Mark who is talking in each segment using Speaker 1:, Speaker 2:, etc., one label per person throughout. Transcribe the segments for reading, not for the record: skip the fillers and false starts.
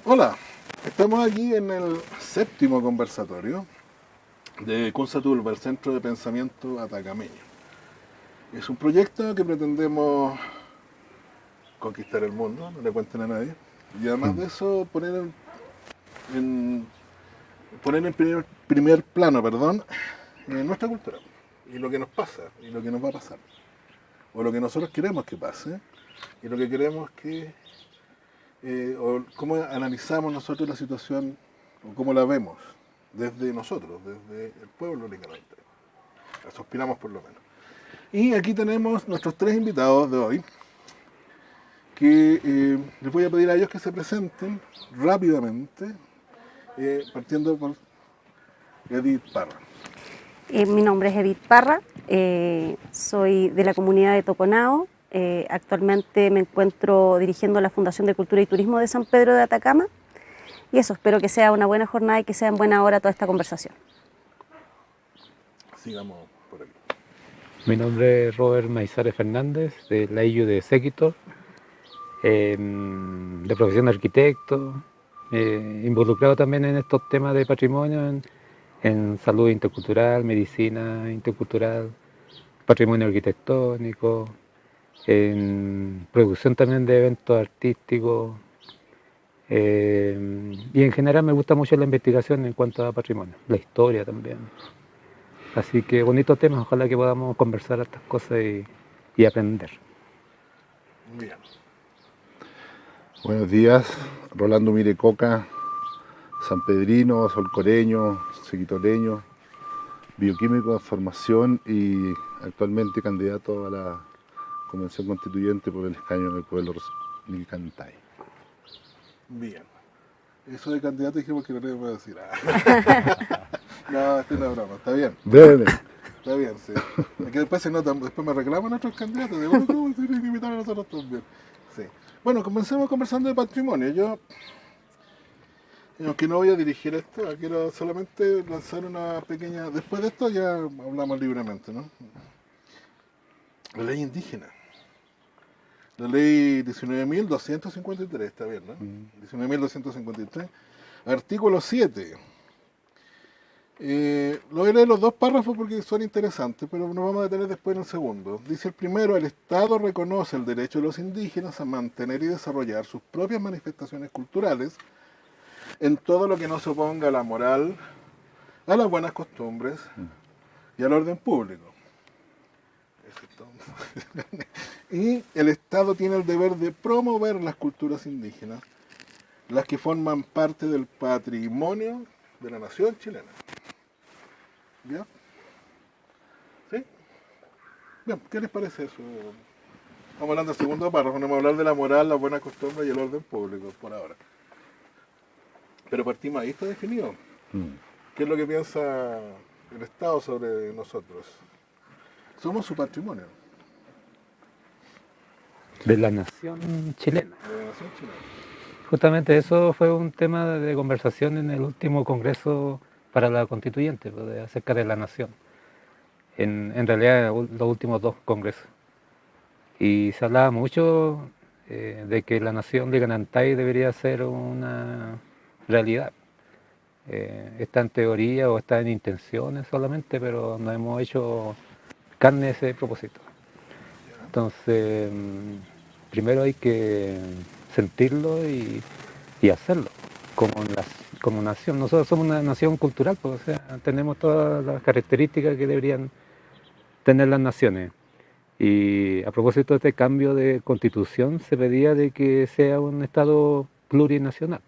Speaker 1: Hola, estamos aquí en el séptimo conversatorio de Consaturba, el Centro de Pensamiento Atacameño. Es un proyecto que pretendemos conquistar el mundo, no le cuenten a nadie, y además de eso en- poner en primer plano, nuestra cultura y lo que nos pasa y lo que nos va a pasar, o lo que nosotros queremos que pase y lo que queremos o cómo analizamos nosotros la situación o cómo la vemos desde nosotros, desde el pueblo únicamente. Aspiramos por lo menos. Y aquí tenemos nuestros tres invitados de hoy, que les voy a pedir a ellos que se presenten rápidamente, partiendo por Edith Parra.
Speaker 2: Mi nombre es Edith Parra, soy de la comunidad de Toconao. Actualmente me encuentro dirigiendo la Fundación de Cultura y Turismo de San Pedro de Atacama. Y eso, espero que sea una buena jornada y que sea en buena hora toda esta conversación.
Speaker 1: Sigamos por aquí.
Speaker 3: Mi nombre es Robert Maizares Fernández, de la IU de Séquito, de profesión de arquitecto, involucrado también en estos temas de patrimonio, en salud intercultural, medicina intercultural, patrimonio arquitectónico, en producción también de eventos artísticos, y en general me gusta mucho la investigación en cuanto a patrimonio, la historia también. Así que bonitos temas, ojalá que podamos conversar estas cosas y aprender.
Speaker 1: Bien.
Speaker 4: Buenos días, Rolando Mirecoca, sanpedrino, solcoreño, sequitoreño, bioquímico de formación y actualmente candidato a la Convención Constituyente por el escaño del pueblo Nicantay.
Speaker 1: Bien. Eso de candidato dijimos que no le voy a decir. No, esto es una broma, está bien.
Speaker 4: Breve.
Speaker 1: Está bien, sí. Es que después se nota, después me reclaman nuestros candidatos. De bueno, ¿cómo tienen que invitar a nosotros también? Sí. Bueno, comencemos conversando de patrimonio. Yo, aunque no voy a dirigir esto, quiero solamente lanzar una pequeña. Después de esto ya hablamos libremente, ¿no? La ley indígena. La ley 19.253, está bien, ¿no? 19.253. Artículo 7. Lo voy a leer los dos párrafos porque son interesantes, pero nos vamos a detener después en el segundo. Dice el primero: el Estado reconoce el derecho de los indígenas a mantener y desarrollar sus propias manifestaciones culturales en todo lo que no se oponga a la moral, a las buenas costumbres y al orden público. Y el Estado tiene el deber de promover las culturas indígenas, las que forman parte del patrimonio de la nación chilena. ¿Ya? ¿Sí? Bien, ¿qué les parece eso? Estamos hablando del segundo párrafo, no vamos a hablar de la moral, la buena costumbre y el orden público por ahora. Pero partimos ahí, está definido. ¿Qué es lo que piensa el Estado sobre nosotros? Somos su patrimonio.
Speaker 3: De la nación chilena.
Speaker 1: De la nación chilena.
Speaker 3: Justamente eso fue un tema de conversación en el último Congreso para la Constituyente, pues, acerca de la nación. En realidad, los últimos dos congresos. Y se hablaba mucho de que la nación de Ganantay debería ser una realidad. Está en teoría o está en intenciones solamente, pero no hemos hecho carne ese propósito. Entonces, primero hay que sentirlo y hacerlo como nación. Nosotros somos una nación cultural, pues, o sea, tenemos todas las características que deberían tener las naciones. Y a propósito de este cambio de constitución, se pedía de que sea un Estado plurinacional,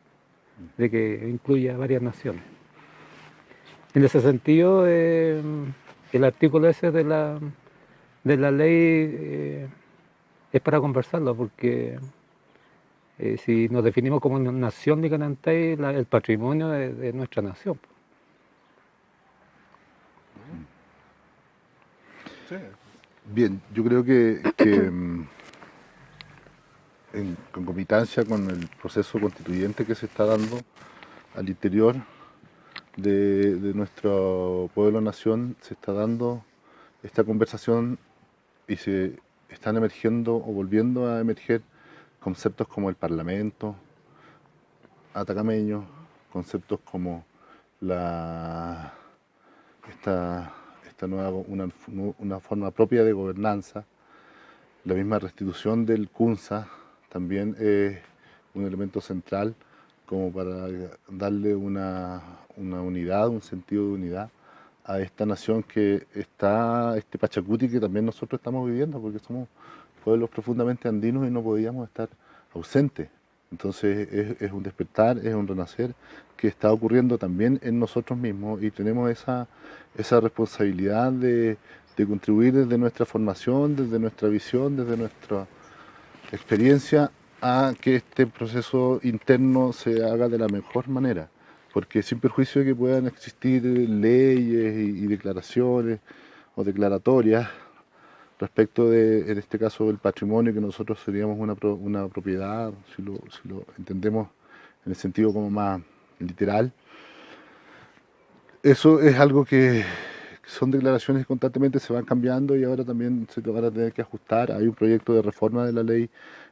Speaker 3: de que incluya varias naciones. En ese sentido, el artículo ese de la ley es para conversarlo, porque si nos definimos como una nación de Canantay, el patrimonio de nuestra nación.
Speaker 1: Sí.
Speaker 4: Bien, yo creo que en concomitancia con el proceso constituyente que se está dando al interior de nuestro pueblo-nación, se está dando esta conversación y se están emergiendo o volviendo a emerger conceptos como el parlamento, atacameños, conceptos como esta nueva, una forma propia de gobernanza, la misma restitución del Kunza también es un elemento central como para darle una unidad, un sentido de unidad a esta nación que está, este Pachacuti que también nosotros estamos viviendo, porque somos pueblos profundamente andinos y no podíamos estar ausentes. Entonces es un despertar, es un renacer que está ocurriendo también en nosotros mismos y tenemos esa responsabilidad de contribuir desde nuestra formación, desde nuestra visión, desde nuestra experiencia a que este proceso interno se haga de la mejor manera, porque sin perjuicio de que puedan existir leyes y declaraciones o declaratorias respecto de, en este caso, el patrimonio, que nosotros seríamos una propiedad, si lo entendemos en el sentido como más literal, eso es algo que son declaraciones que constantemente se van cambiando y ahora también se van a tener que ajustar. Hay un proyecto de reforma de la ley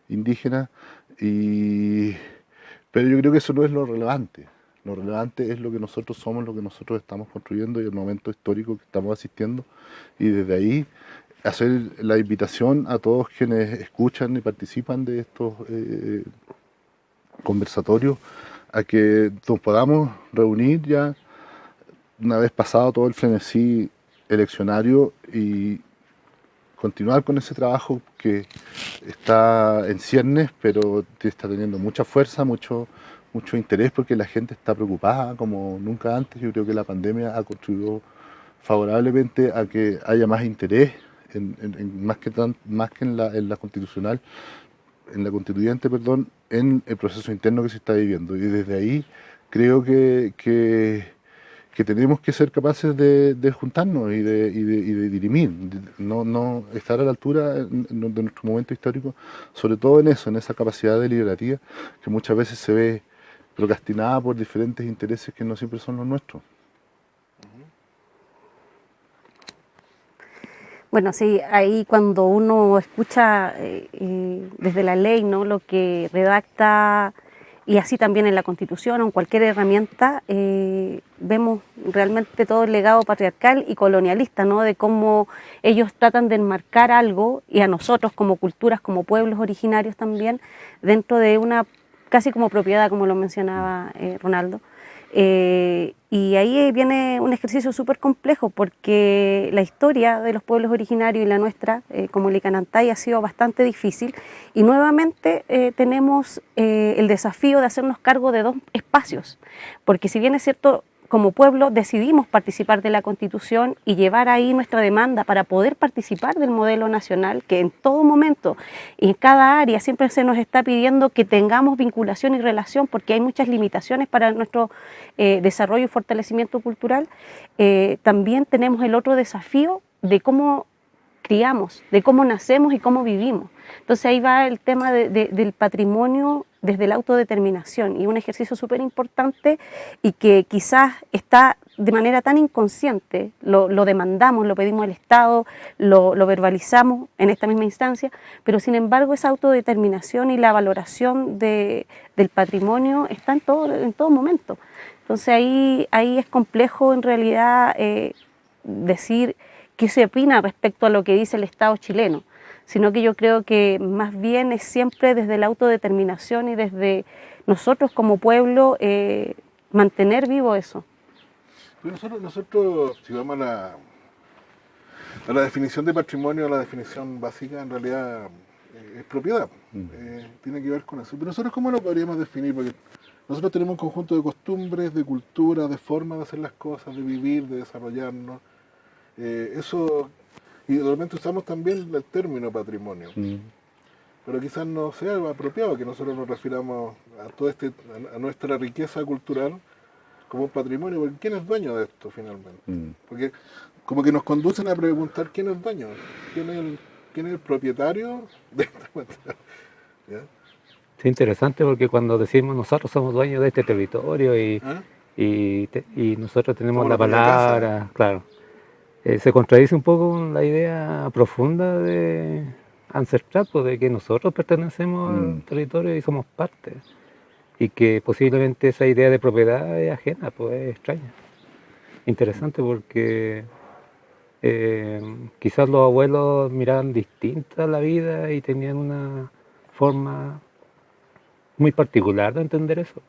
Speaker 4: indígena, pero yo creo que eso no es lo relevante. Lo relevante es lo que nosotros somos, lo que nosotros estamos construyendo y el momento histórico que estamos asistiendo. Y desde ahí hacer la invitación a todos quienes escuchan y participan de estos conversatorios a que nos podamos reunir ya una vez pasado todo el frenesí eleccionario y continuar con ese trabajo que está en ciernes, pero está teniendo mucha fuerza, mucho interés, porque la gente está preocupada como nunca antes. Yo creo que la pandemia ha contribuido favorablemente a que haya más interés, más que en la constitucional, en la constituyente, perdón, en el proceso interno que se está viviendo. Y desde ahí creo que tenemos que ser capaces de juntarnos y de dirimir, no estar a la altura de nuestro momento histórico, sobre todo en eso, en esa capacidad deliberativa que muchas veces se ve procrastinada por diferentes intereses que no siempre son los nuestros.
Speaker 2: Bueno, sí, ahí cuando uno escucha desde la ley, ¿no?, lo que redacta, y así también en la Constitución o en cualquier herramienta, vemos realmente todo el legado patriarcal y colonialista, ¿no?, de cómo ellos tratan de enmarcar algo, y a nosotros como culturas, como pueblos originarios también, dentro de una casi como propiedad, como lo mencionaba Ronaldo. Y ahí viene un ejercicio súper complejo, porque la historia de los pueblos originarios y la nuestra, como Licanantay, ha sido bastante difícil, y nuevamente tenemos el desafío de hacernos cargo de dos espacios, porque si bien es cierto, como pueblo decidimos participar de la Constitución y llevar ahí nuestra demanda para poder participar del modelo nacional, que en todo momento y en cada área siempre se nos está pidiendo que tengamos vinculación y relación, porque hay muchas limitaciones para nuestro desarrollo y fortalecimiento cultural. También tenemos el otro desafío de cómo criamos, de cómo nacemos y cómo vivimos. Entonces ahí va el tema del patrimonio desde la autodeterminación, y un ejercicio súper importante y que quizás está de manera tan inconsciente, lo demandamos, lo pedimos al Estado, lo verbalizamos en esta misma instancia, pero sin embargo esa autodeterminación y la valoración del patrimonio está en todo momento. Entonces ahí es complejo en realidad decir qué se opina respecto a lo que dice el Estado chileno, sino que yo creo que más bien es siempre desde la autodeterminación y desde nosotros como pueblo mantener vivo eso.
Speaker 1: Pero nosotros, si vamos a la definición de patrimonio, la definición básica, en realidad es propiedad, tiene que ver con eso. Pero nosotros, ¿cómo lo podríamos definir? Porque nosotros tenemos un conjunto de costumbres, de cultura, de formas de hacer las cosas, de vivir, de desarrollarnos. Eso, y de repente usamos también el término patrimonio, pero quizás no sea apropiado que nosotros nos refiramos a nuestra riqueza cultural como un patrimonio, porque ¿quién es dueño de esto finalmente? Porque como que nos conducen a preguntar quién es dueño, quién es el propietario de esta cuestión. ¿Ya?
Speaker 3: Es interesante porque cuando decimos nosotros somos dueños de este territorio y nosotros tenemos
Speaker 1: Como
Speaker 3: la palabra,
Speaker 1: casa.
Speaker 3: claro, se contradice un poco con la idea profunda ancestral, pues, de que nosotros pertenecemos al territorio y somos parte. y que posiblemente esa idea de propiedad es ajena, pues es extraña. Interesante porque quizás los abuelos miraban distinta la vida y tenían una forma muy particular de entender eso.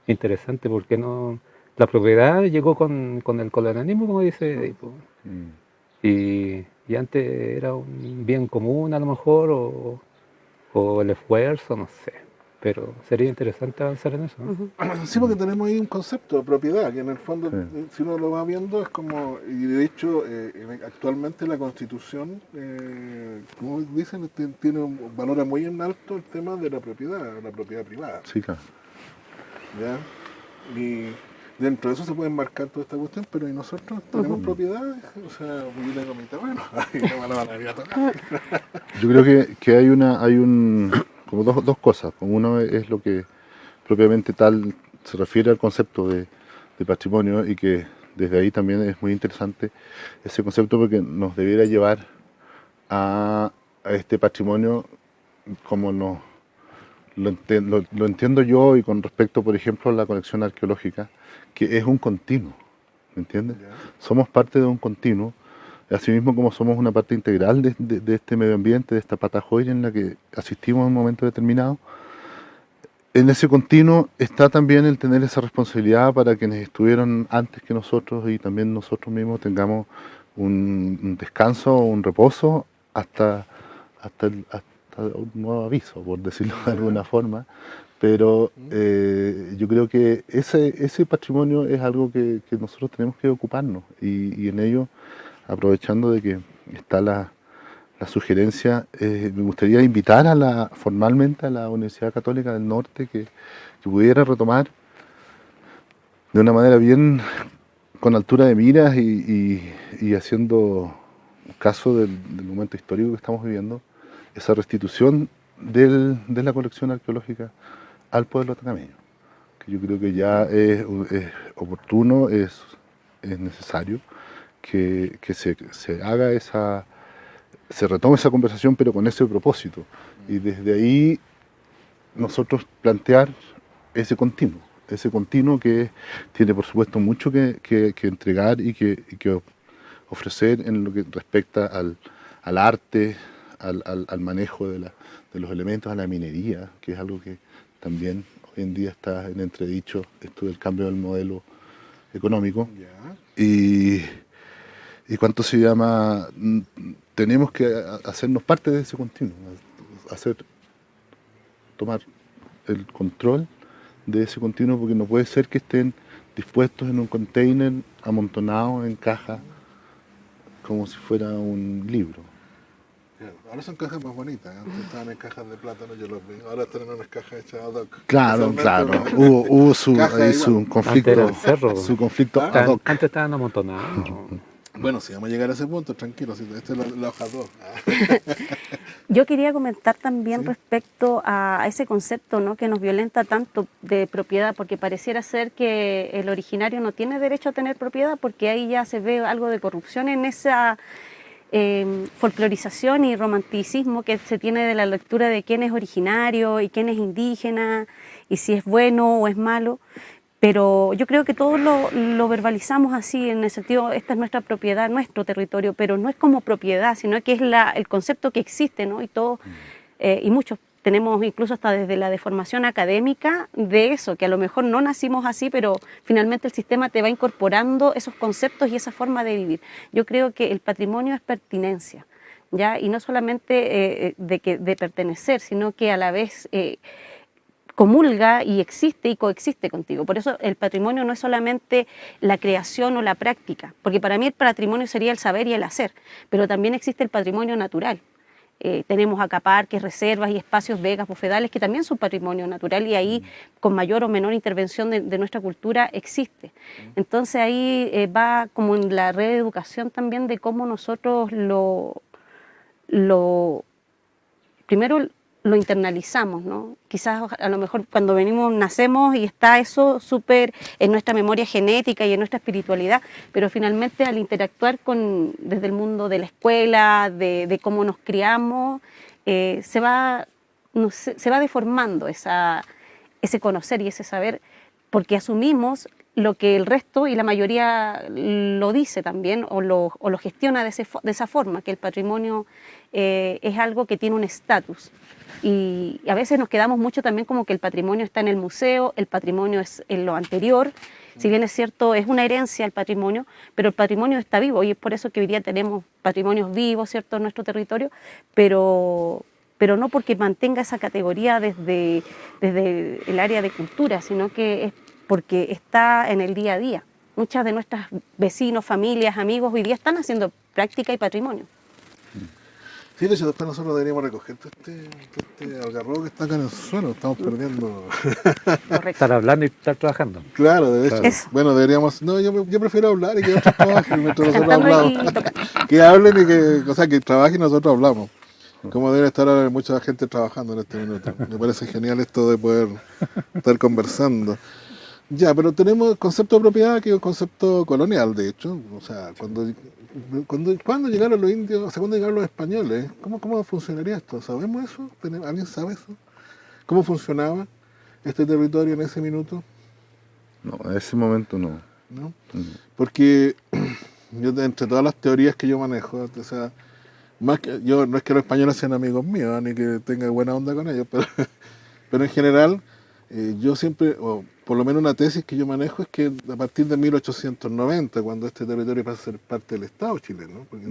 Speaker 3: Interesante porque no, la propiedad llegó con el colonialismo, como dice Edipo. Y antes era un bien común a lo mejor, o el esfuerzo, no sé. Pero sería interesante avanzar en eso, ¿no?
Speaker 1: Sí, porque tenemos ahí un concepto de propiedad, que en el fondo, si uno lo va viendo, es como, y de hecho, actualmente la Constitución, como dicen, valora muy en alto el tema de la propiedad privada.
Speaker 4: Sí, claro.
Speaker 1: ¿Ya? Y dentro de eso se puede enmarcar toda esta cuestión, pero ¿y nosotros tenemos propiedades? O sea, yo tengo mi terreno, ahí no me la van a venir a tocar.
Speaker 4: Yo creo que hay como dos cosas. Uno es lo que propiamente tal se refiere al concepto de patrimonio, y que desde ahí también es muy interesante ese concepto, porque nos debiera llevar a este patrimonio como lo entiendo yo, y con respecto, por ejemplo, a la colección arqueológica, que es un continuo, ¿me entiendes? Somos parte de un continuo, asimismo como somos una parte integral de este medio ambiente, de esta pata joya en la que asistimos en un momento determinado. En ese continuo está también el tener esa responsabilidad para quienes estuvieron antes que nosotros, y también nosotros mismos tengamos un descanso, un reposo, hasta un nuevo aviso, por decirlo de alguna forma. Pero yo creo que ese patrimonio es algo que nosotros tenemos que ocuparnos, y en ello, aprovechando de que está la sugerencia, me gustaría invitar formalmente a la Universidad Católica del Norte que pudiera retomar de una manera bien con altura de miras y haciendo caso del momento histórico que estamos viviendo, esa restitución de la colección arqueológica al pueblo atacameño, que yo creo que ya es oportuno, es necesario que se haga se retome esa conversación, pero con ese propósito, y desde ahí nosotros plantear ese continuo que tiene por supuesto mucho que entregar y que ofrecer en lo que respecta al arte, al manejo de los elementos, a la minería, que es algo que también hoy en día está en entredicho, esto del cambio del modelo económico. Y cuánto se llama, tenemos que hacernos parte de ese continuo, tomar el control de ese continuo, porque no puede ser que estén dispuestos en un container, amontonados en cajas, como si fuera un libro.
Speaker 1: Ahora son cajas más bonitas, antes estaban en cajas de plátano, yo los vi, ahora están en unas cajas hechas ad hoc.
Speaker 4: Claro, hubo su conflicto,
Speaker 3: Antes era el cerro.
Speaker 4: su conflicto ad hoc.
Speaker 3: Antes estaban amontonados.
Speaker 1: Bueno, si vamos a llegar a ese punto, tranquilo, esta es la hoja 2.
Speaker 2: Yo quería comentar también respecto a ese concepto, ¿no?, que nos violenta tanto de propiedad, porque pareciera ser que el originario no tiene derecho a tener propiedad, porque ahí ya se ve algo de corrupción en esa folclorización y romanticismo que se tiene de la lectura de quién es originario y quién es indígena, y si es bueno o es malo. Pero yo creo que todos lo verbalizamos así, en el sentido, esta es nuestra propiedad, nuestro territorio, pero no es como propiedad, sino que es el concepto que existe, ¿no? Y todos, y muchos tenemos incluso hasta desde la deformación académica de eso, que a lo mejor no nacimos así, pero finalmente el sistema te va incorporando esos conceptos y esa forma de vivir. Yo creo que el patrimonio es pertinencia, ¿ya? Y no solamente de pertenecer, sino que a la vez comulga y existe y coexiste contigo. Por eso el patrimonio no es solamente la creación o la práctica, porque para mí el patrimonio sería el saber y el hacer, pero también existe el patrimonio natural. Tenemos acá parques, reservas y espacios vegas, bofedales, que también son patrimonio natural, y ahí con mayor o menor intervención de nuestra cultura existe. Entonces ahí va como en la reeducación también de cómo nosotros primero lo internalizamos, ¿no? Quizás a lo mejor cuando nacemos y está eso súper en nuestra memoria genética y en nuestra espiritualidad, pero finalmente al interactuar desde el mundo de la escuela, de cómo nos criamos, se va se va deformando ese conocer y ese saber, porque asumimos lo que el resto y la mayoría lo dice también o lo gestiona de esa forma, que el patrimonio es algo que tiene un estatus. Y a veces nos quedamos mucho también como que el patrimonio está en el museo, el patrimonio es en lo anterior. Si bien es cierto, es una herencia el patrimonio, pero el patrimonio está vivo y es por eso que hoy día tenemos patrimonios vivos, ¿cierto?, en nuestro territorio, pero no porque mantenga esa categoría desde el área de cultura, sino que es porque está en el día a día. Muchas de nuestras vecinos, familias, amigos hoy día están haciendo práctica y patrimonio.
Speaker 1: Sí, de hecho, después nosotros deberíamos recoger todo este algarrobo que está acá en el suelo, estamos perdiendo.
Speaker 2: Correcto.
Speaker 3: Estar hablando y estar trabajando.
Speaker 1: Claro, de hecho.
Speaker 2: Eso.
Speaker 1: Bueno, deberíamos. No, yo prefiero hablar y que otros trabajen mientras nosotros
Speaker 2: Cantando
Speaker 1: hablamos.
Speaker 2: y tocando.
Speaker 1: Que hablen y que trabajen y nosotros hablamos. Como debe estar ahora mucha gente trabajando en este minuto. Me parece genial esto de poder estar conversando. Ya, pero tenemos el concepto de propiedad, que es un concepto colonial, de hecho. O sea, cuando llegaron los indios, o sea, cuando llegaron los españoles, ¿cómo funcionaría esto? ¿Sabemos eso? ¿Alguien sabe eso? ¿Cómo funcionaba este territorio en ese minuto?
Speaker 4: No, en ese momento no.
Speaker 1: ¿No? Porque yo, entre todas las teorías que yo manejo, o sea, más que yo, no es que los españoles sean amigos míos, ni que tenga buena onda con ellos, pero en general, yo siempre, o por lo menos una tesis que yo manejo es que a partir de 1890, cuando este territorio pasa a ser parte del Estado chileno, ¿no? Porque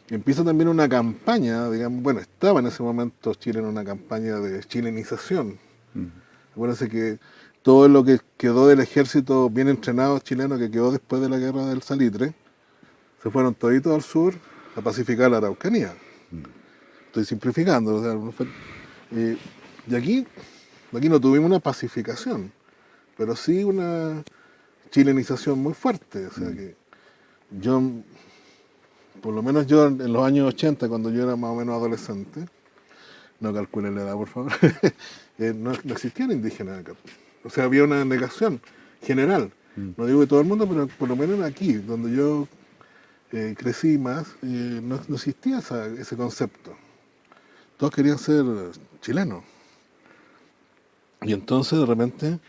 Speaker 1: empieza también una campaña, digamos, bueno, estaba en ese momento Chile en una campaña de chilenización. Acuérdense que todo lo que quedó del ejército bien entrenado chileno que quedó después de la guerra del Salitre, se fueron toditos al sur a pacificar la Araucanía. Estoy simplificando, o sea, y aquí no tuvimos una pacificación, pero sí una chilenización muy fuerte. O sea que yo, por lo menos yo en los años 80, cuando yo era más o menos adolescente, no calculen la edad por favor, no existían indígenas acá. O sea, había una negación general. No digo de todo el mundo, pero por lo menos aquí, donde yo crecí más, no existía ese concepto. Todos querían ser chilenos. Y entonces de repente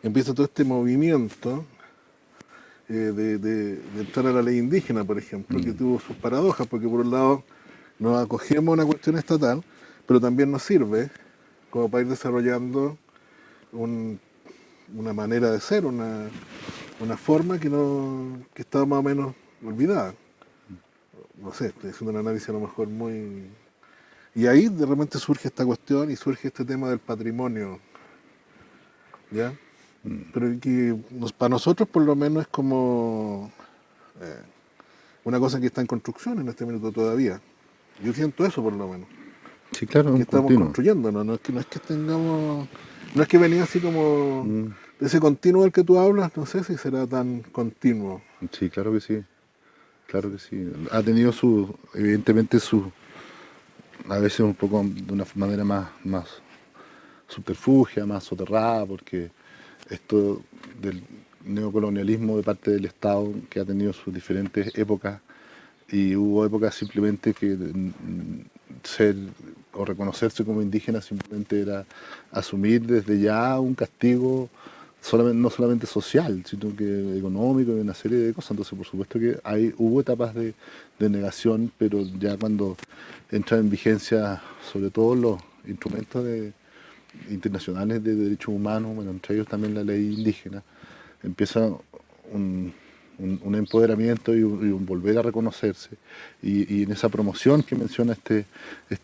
Speaker 1: empieza todo este movimiento de entrar a la ley indígena, por ejemplo, que tuvo sus paradojas, porque por un lado nos acogemos a una cuestión estatal, pero también nos sirve como para ir desarrollando una manera de ser, una forma que está más o menos olvidada. No sé, estoy haciendo un análisis a lo mejor muy... Y ahí de repente surge esta cuestión y surge este tema del patrimonio, ¿ya? Pero que para nosotros por lo menos es como una cosa que está en construcción en este minuto todavía. Yo siento eso por lo menos.
Speaker 4: Sí, claro,
Speaker 1: Que estamos
Speaker 4: continuo.
Speaker 1: construyéndonos, no es que tengamos... No es que venía así como... Ese continuo del que tú hablas, no sé si será tan continuo.
Speaker 4: Sí, claro que sí. Claro que sí. Ha tenido evidentemente a veces un poco de una manera más subterfugia, más soterrada, porque esto del neocolonialismo de parte del Estado que ha tenido sus diferentes épocas, y hubo épocas simplemente que ser o reconocerse como indígena simplemente era asumir desde ya un castigo no solamente social, sino que económico y una serie de cosas. Entonces, por supuesto que hubo etapas de negación, pero ya cuando entran en vigencia sobre todo los instrumentos internacionales de derechos humanos, bueno, entre ellos también la ley indígena, empieza un empoderamiento y un volver a reconocerse. Y en esa promoción que menciona este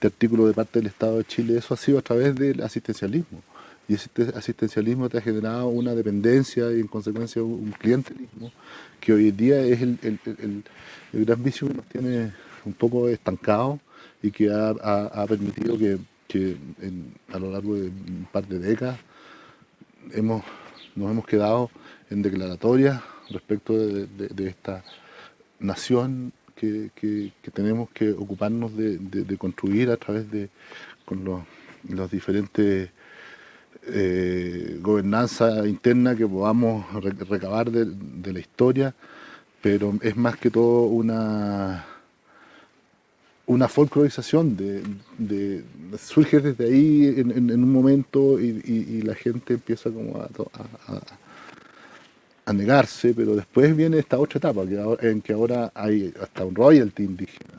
Speaker 4: artículo de parte del Estado de Chile, eso ha sido a través del asistencialismo. Y ese asistencialismo te ha generado una dependencia y en consecuencia un clientelismo que hoy en día es el gran vicio que nos tiene un poco estancados y que ha permitido que a lo largo de un par de décadas nos hemos quedado en declaratorias respecto de esta nación que tenemos que ocuparnos de construir a través con los diferentes gobernanza interna que podamos recabar de la historia, pero es más que todo una una folclorización surge desde ahí en un momento y la gente empieza como a negarse, pero después viene esta otra etapa en que ahora hay hasta un royalty indígena.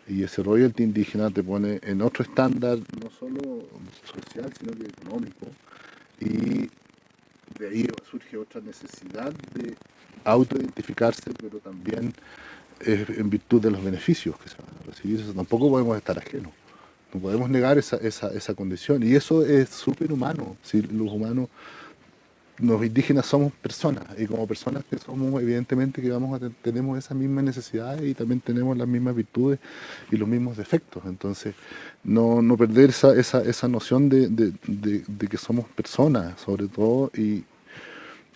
Speaker 4: Y ese royalty indígena te pone en otro estándar, no solo social, sino que económico. Y de ahí surge otra necesidad de autoidentificarse, pero también en virtud de los beneficios que se van a recibir. Eso tampoco podemos estar ajenos. No podemos negar esa condición. Y eso es súper humano. Si los humanos, los indígenas somos personas, y como personas que somos, evidentemente que tenemos esas mismas necesidades y también tenemos las mismas virtudes y los mismos defectos. Entonces, no perder esa noción de que somos personas, sobre todo,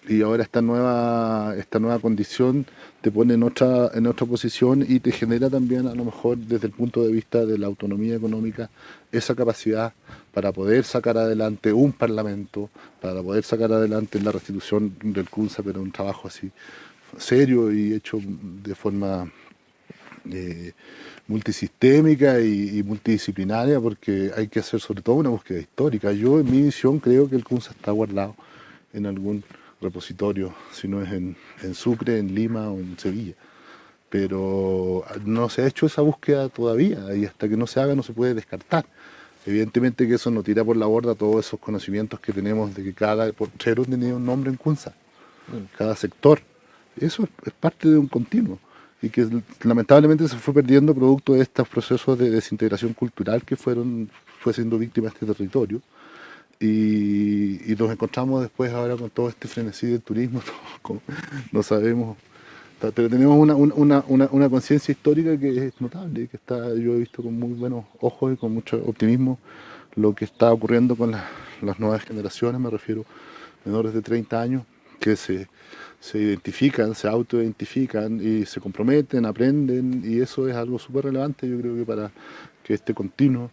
Speaker 4: y ahora esta nueva condición te pone en otra posición y te genera también, a lo mejor desde el punto de vista de la autonomía económica, esa capacidad para poder sacar adelante un parlamento, para poder sacar adelante la restitución del CUNSA, pero un trabajo así serio y hecho de forma multisistémica y multidisciplinaria, porque hay que hacer sobre todo una búsqueda histórica. Yo en mi visión creo que el CUNSA está guardado en algún repositorio, si no es en Sucre, en Lima o en Sevilla. Pero no se ha hecho esa búsqueda todavía y hasta que no se haga no se puede descartar. Evidentemente que eso no tira por la borda todos esos conocimientos que tenemos de que cada portero tenía un nombre en CUNSA, cada sector. Eso es parte de un continuo y que lamentablemente se fue perdiendo producto de estos procesos de desintegración cultural que fue siendo víctima de este territorio. Y nos encontramos después ahora con todo este frenesí del turismo, no sabemos, pero tenemos una conciencia histórica que es notable, que yo he visto con muy buenos ojos y con mucho optimismo lo que está ocurriendo con las nuevas generaciones, me refiero menores de 30 años, que se identifican, se autoidentifican y se comprometen, aprenden, y eso es algo súper relevante, yo creo que para que este continuo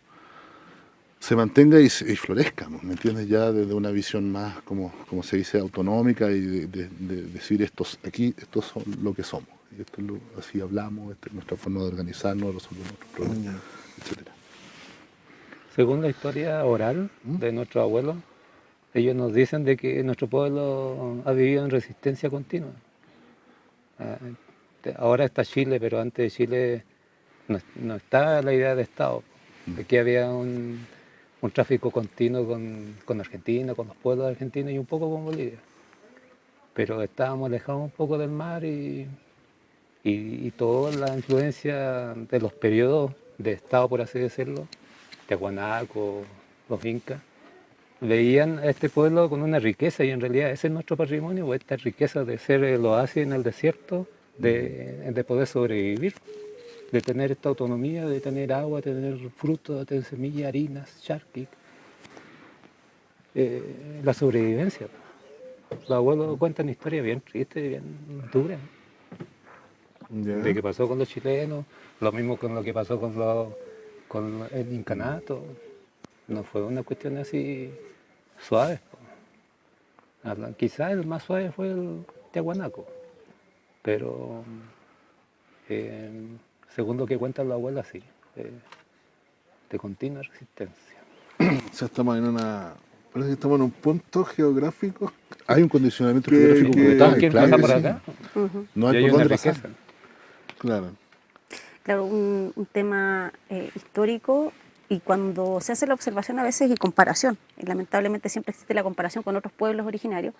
Speaker 4: se mantenga y florezca, ¿me entiendes? Ya desde una visión más, como se dice, autonómica y de decir estos son lo que somos. Y así hablamos, esta es nuestra forma de organizarnos, resolver nuestros problemas, etc.
Speaker 3: Según la historia oral de nuestros abuelos, ellos nos dicen de que nuestro pueblo ha vivido en resistencia continua. Ahora está Chile, pero antes de Chile no estaba la idea de Estado. Aquí había un tráfico continuo con Argentina, con los pueblos argentinos y un poco con Bolivia. Pero estábamos alejados un poco del mar y toda la influencia de los periodos de Estado, por así decirlo, Tiahuanaco, los incas, veían a este pueblo con una riqueza y en realidad ese es nuestro patrimonio, esta riqueza de ser el oasis en el desierto, de poder sobrevivir, de tener esta autonomía, de tener agua, de tener frutos, de tener semillas, harinas, charqui. La sobrevivencia. Los abuelos cuentan historias bien tristes, bien duras. De qué pasó con los chilenos, lo mismo con lo que pasó con el incanato. No fue una cuestión así suave. Quizás el más suave fue el Tiahuanaco, pero según lo que cuentan los abuelos, sí, de continua resistencia.
Speaker 1: O sea, parece que estamos en un punto geográfico.
Speaker 4: Hay un condicionamiento geográfico brutal,
Speaker 3: ¿Quién
Speaker 4: claro
Speaker 3: pasa por
Speaker 4: que sí.
Speaker 3: acá?
Speaker 4: No hay
Speaker 3: Y
Speaker 4: por
Speaker 3: una
Speaker 4: dónde pasar.
Speaker 3: riqueza.
Speaker 1: Claro.
Speaker 2: Claro, un tema histórico, y cuando se hace la observación a veces y comparación, y lamentablemente siempre existe la comparación con otros pueblos originarios,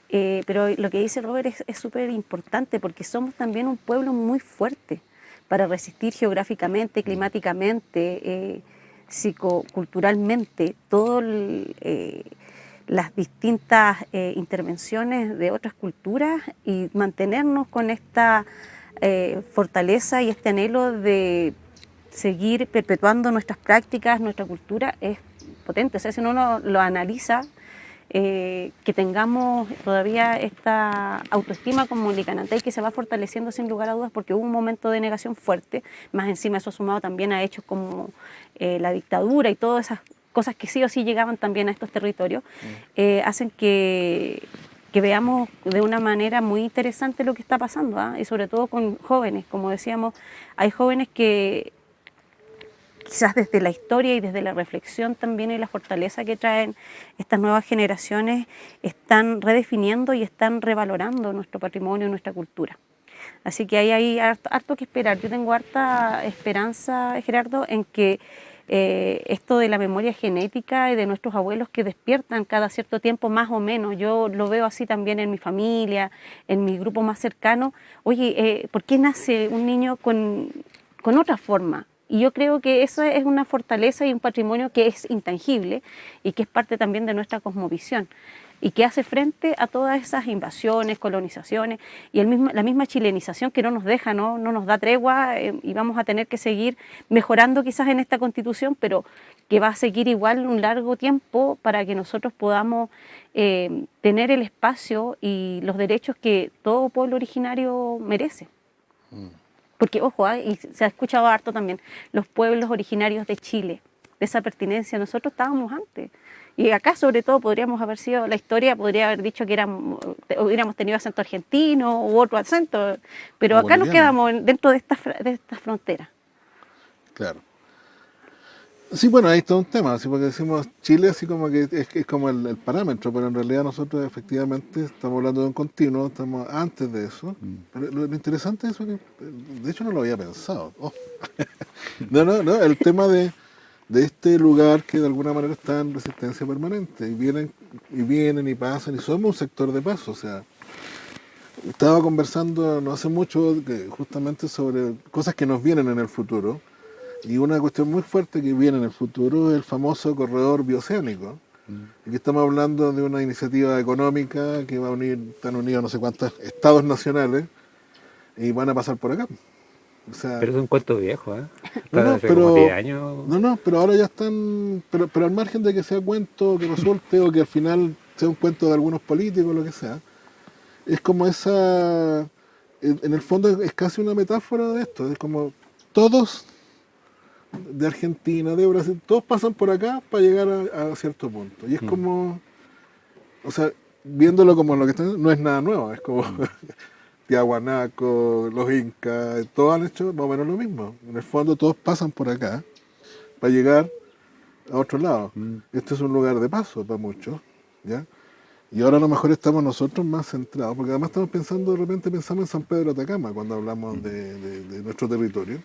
Speaker 2: pero lo que dice Robert es súper importante porque somos también un pueblo muy fuerte para resistir geográficamente, climáticamente, psicoculturalmente, todas las distintas intervenciones de otras culturas y mantenernos con esta fortaleza y este anhelo de seguir perpetuando nuestras prácticas, nuestra cultura, es potente. O sea, si uno lo analiza, que tengamos todavía esta autoestima como Licanantay que se va fortaleciendo sin lugar a dudas porque hubo un momento de negación fuerte, más encima eso sumado también a hechos como la dictadura y todas esas cosas que sí o sí llegaban también a estos territorios, hacen que veamos de una manera muy interesante lo que está pasando, y sobre todo con jóvenes. Como decíamos, hay jóvenes que quizás desde la historia y desde la reflexión también y la fortaleza que traen estas nuevas generaciones, están redefiniendo y están revalorando nuestro patrimonio y nuestra cultura. Así que ahí hay harto que esperar. Yo tengo harta esperanza, Gerardo, en que esto de la memoria genética y de nuestros abuelos que despiertan cada cierto tiempo más o menos, yo lo veo así también en mi familia, en mi grupo más cercano. Oye, ¿por qué nace un niño con otra forma? Y yo creo que eso es una fortaleza y un patrimonio que es intangible y que es parte también de nuestra cosmovisión y que hace frente a todas esas invasiones, colonizaciones y la misma chilenización que no nos deja, no nos da tregua y vamos a tener que seguir mejorando quizás en esta Constitución, pero que va a seguir igual un largo tiempo para que nosotros podamos tener el espacio y los derechos que todo pueblo originario merece. Porque, ojo, y se ha escuchado harto también, los pueblos originarios de Chile, de esa pertinencia, nosotros estábamos antes. Y acá, sobre todo, podríamos haber sido, la historia podría haber dicho que hubiéramos tenido acento argentino u otro acento, pero acá nos quedamos dentro de estas fronteras.
Speaker 1: Claro. Sí, bueno, ahí está un tema, así porque decimos Chile así como que es como el parámetro, pero en realidad nosotros efectivamente estamos hablando de un continuo, estamos antes de eso. Pero lo interesante es eso que, de hecho no lo había pensado. Oh. No, el tema de este lugar que de alguna manera está en resistencia permanente, y vienen y pasan, y somos un sector de paso, o sea, estaba conversando no hace mucho justamente sobre cosas que nos vienen en el futuro. Y una cuestión muy fuerte que viene en el futuro es el famoso corredor bioceánico. Aquí estamos hablando de una iniciativa económica que va a unir, están unidos no sé cuántos estados nacionales y van a pasar por acá. O sea,
Speaker 3: pero es un cuento viejo, ¿eh?
Speaker 1: Hace
Speaker 3: como 10 años.
Speaker 1: Pero ahora ya están, pero al margen de que sea cuento que resulte o que al final sea un cuento de algunos políticos, lo que sea, es como en el fondo es casi una metáfora de esto, es como todos de Argentina, de Brasil, todos pasan por acá para llegar a cierto punto. Y es como, o sea, viéndolo como lo que están, no es nada nuevo, es como Tiahuanaco, los incas, todos han hecho más o menos lo mismo. En el fondo todos pasan por acá para llegar a otro lado. Este es un lugar de paso para muchos, ¿ya? Y ahora a lo mejor estamos nosotros más centrados, porque además estamos pensando, de repente pensamos en San Pedro de Atacama cuando hablamos de nuestro territorio.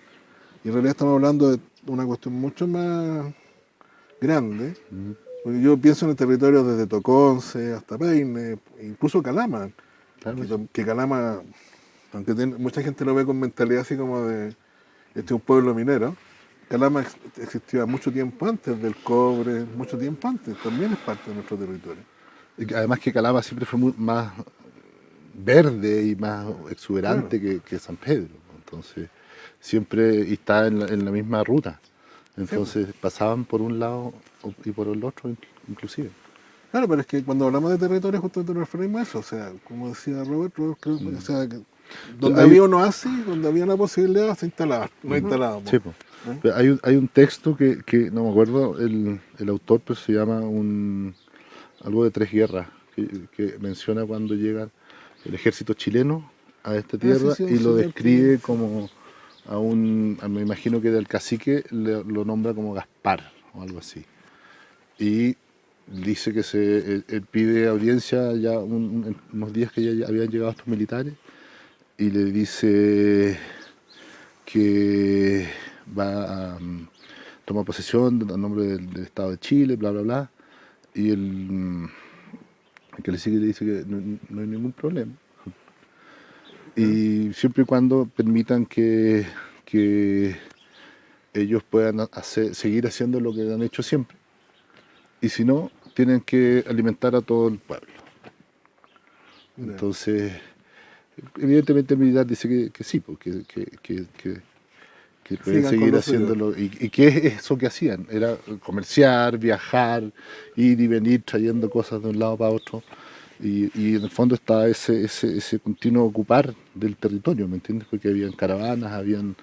Speaker 1: Y en realidad estamos hablando de una cuestión mucho más grande. Porque yo pienso en el territorio desde Toconce hasta Peine, incluso Calama. Claro. Que Calama, aunque mucha gente lo ve con mentalidad así como de este es un pueblo minero, Calama existía mucho tiempo antes del cobre, mucho tiempo antes, también es parte de nuestro territorio.
Speaker 4: Y además que Calama siempre fue más verde y más exuberante, claro, que San Pedro. Entonces siempre está en la misma ruta. Entonces pasaban por un lado y por el otro inclusive.
Speaker 1: Claro, pero es que cuando hablamos de territorio justamente nos referimos a eso, o sea, como decía Robert, creo, o sea, que donde había un oasis, donde había una posibilidad, se instalaba, no instalábamos.
Speaker 4: Sí, pues. Pero hay un texto que no me acuerdo el autor, pero se llama algo de Tres Guerras, que menciona cuando llega el ejército chileno a esta tierra y lo describe como me imagino que del cacique lo nombra como Gaspar o algo así. Y dice que él pide audiencia ya unos días que ya habían llegado estos militares y le dice que va a tomar posesión a nombre del Estado de Chile, bla, bla, bla. Y el que le sigue le dice que no hay ningún problema. Y siempre y cuando permitan que ellos puedan seguir haciendo lo que han hecho siempre. Y si no, tienen que alimentar a todo el pueblo. Entonces, evidentemente el militar dice que sí, porque que pueden seguir haciéndolo. ¿Y qué es eso que hacían? Era comerciar, viajar, ir y venir trayendo cosas de un lado para otro. Y en el fondo está ese continuo ocupar del territorio, ¿me entiendes? Porque habían caravanas, habían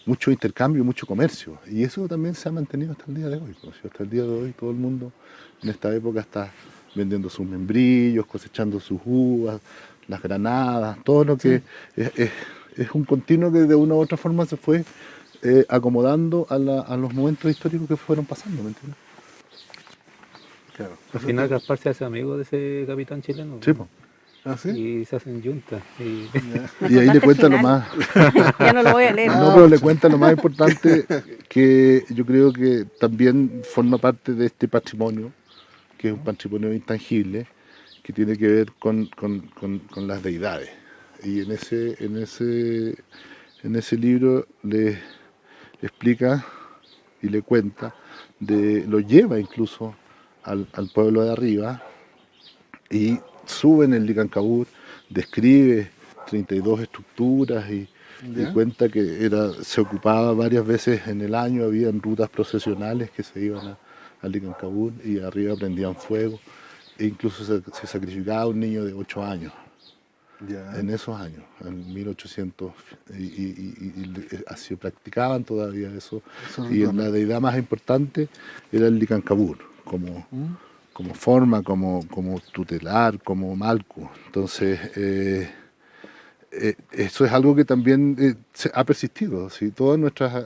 Speaker 4: mucho intercambio, mucho comercio. Y eso también se ha mantenido hasta el día de hoy. Hasta el día de hoy todo el mundo en esta época está vendiendo sus membrillos, cosechando sus uvas, las granadas, todo lo que es un continuo que de una u otra forma se fue acomodando a los momentos históricos que fueron pasando, ¿me entiendes?
Speaker 1: Claro.
Speaker 3: Al final Gaspar se hace amigo de ese capitán chileno.
Speaker 4: Sí, po.
Speaker 1: ¿Ah, sí?
Speaker 3: Y se hacen juntas. Y
Speaker 1: Ya.
Speaker 2: Me
Speaker 4: Y ahí le
Speaker 2: contaste
Speaker 4: cuenta
Speaker 2: el
Speaker 4: lo
Speaker 2: final.
Speaker 4: más.
Speaker 2: Ya no lo voy a leer.
Speaker 4: No, pero le cuenta lo más importante, que yo creo que también forma parte de este patrimonio, que es un patrimonio intangible, que tiene que ver con las deidades. Y en ese libro le explica y le cuenta, lo lleva incluso al pueblo de arriba, y sube en el Licancabur, describe 32 estructuras y
Speaker 1: Ya.
Speaker 4: cuenta que se ocupaba varias veces en el año, habían rutas procesionales que se iban al Licancabur y arriba prendían fuego, e incluso se sacrificaba un niño de 8 años.
Speaker 1: Ya.
Speaker 4: En esos años, en 1800, así practicaban todavía eso.
Speaker 1: Esos
Speaker 4: Y
Speaker 1: rituales.
Speaker 4: la deidad más importante era el Licancabur, como forma, como tutelar, como Malku. Entonces, eso es algo que también ha persistido. ¿Sí? Todas nuestras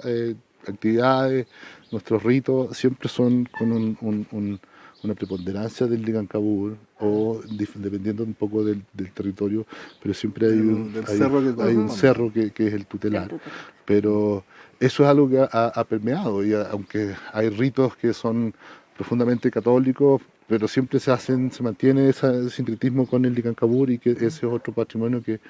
Speaker 4: actividades, nuestros ritos, siempre son con una preponderancia del Licancabur, o dependiendo un poco del territorio, pero siempre hay
Speaker 1: Del cerro que
Speaker 4: hay un
Speaker 1: corresponde.
Speaker 4: cerro que es el tutelar.
Speaker 2: El tutelar.
Speaker 4: Pero eso es algo que ha permeado, y aunque hay ritos que son profundamente católicos, pero siempre se mantiene ese sincretismo con el Licancabur, y que ese es otro patrimonio que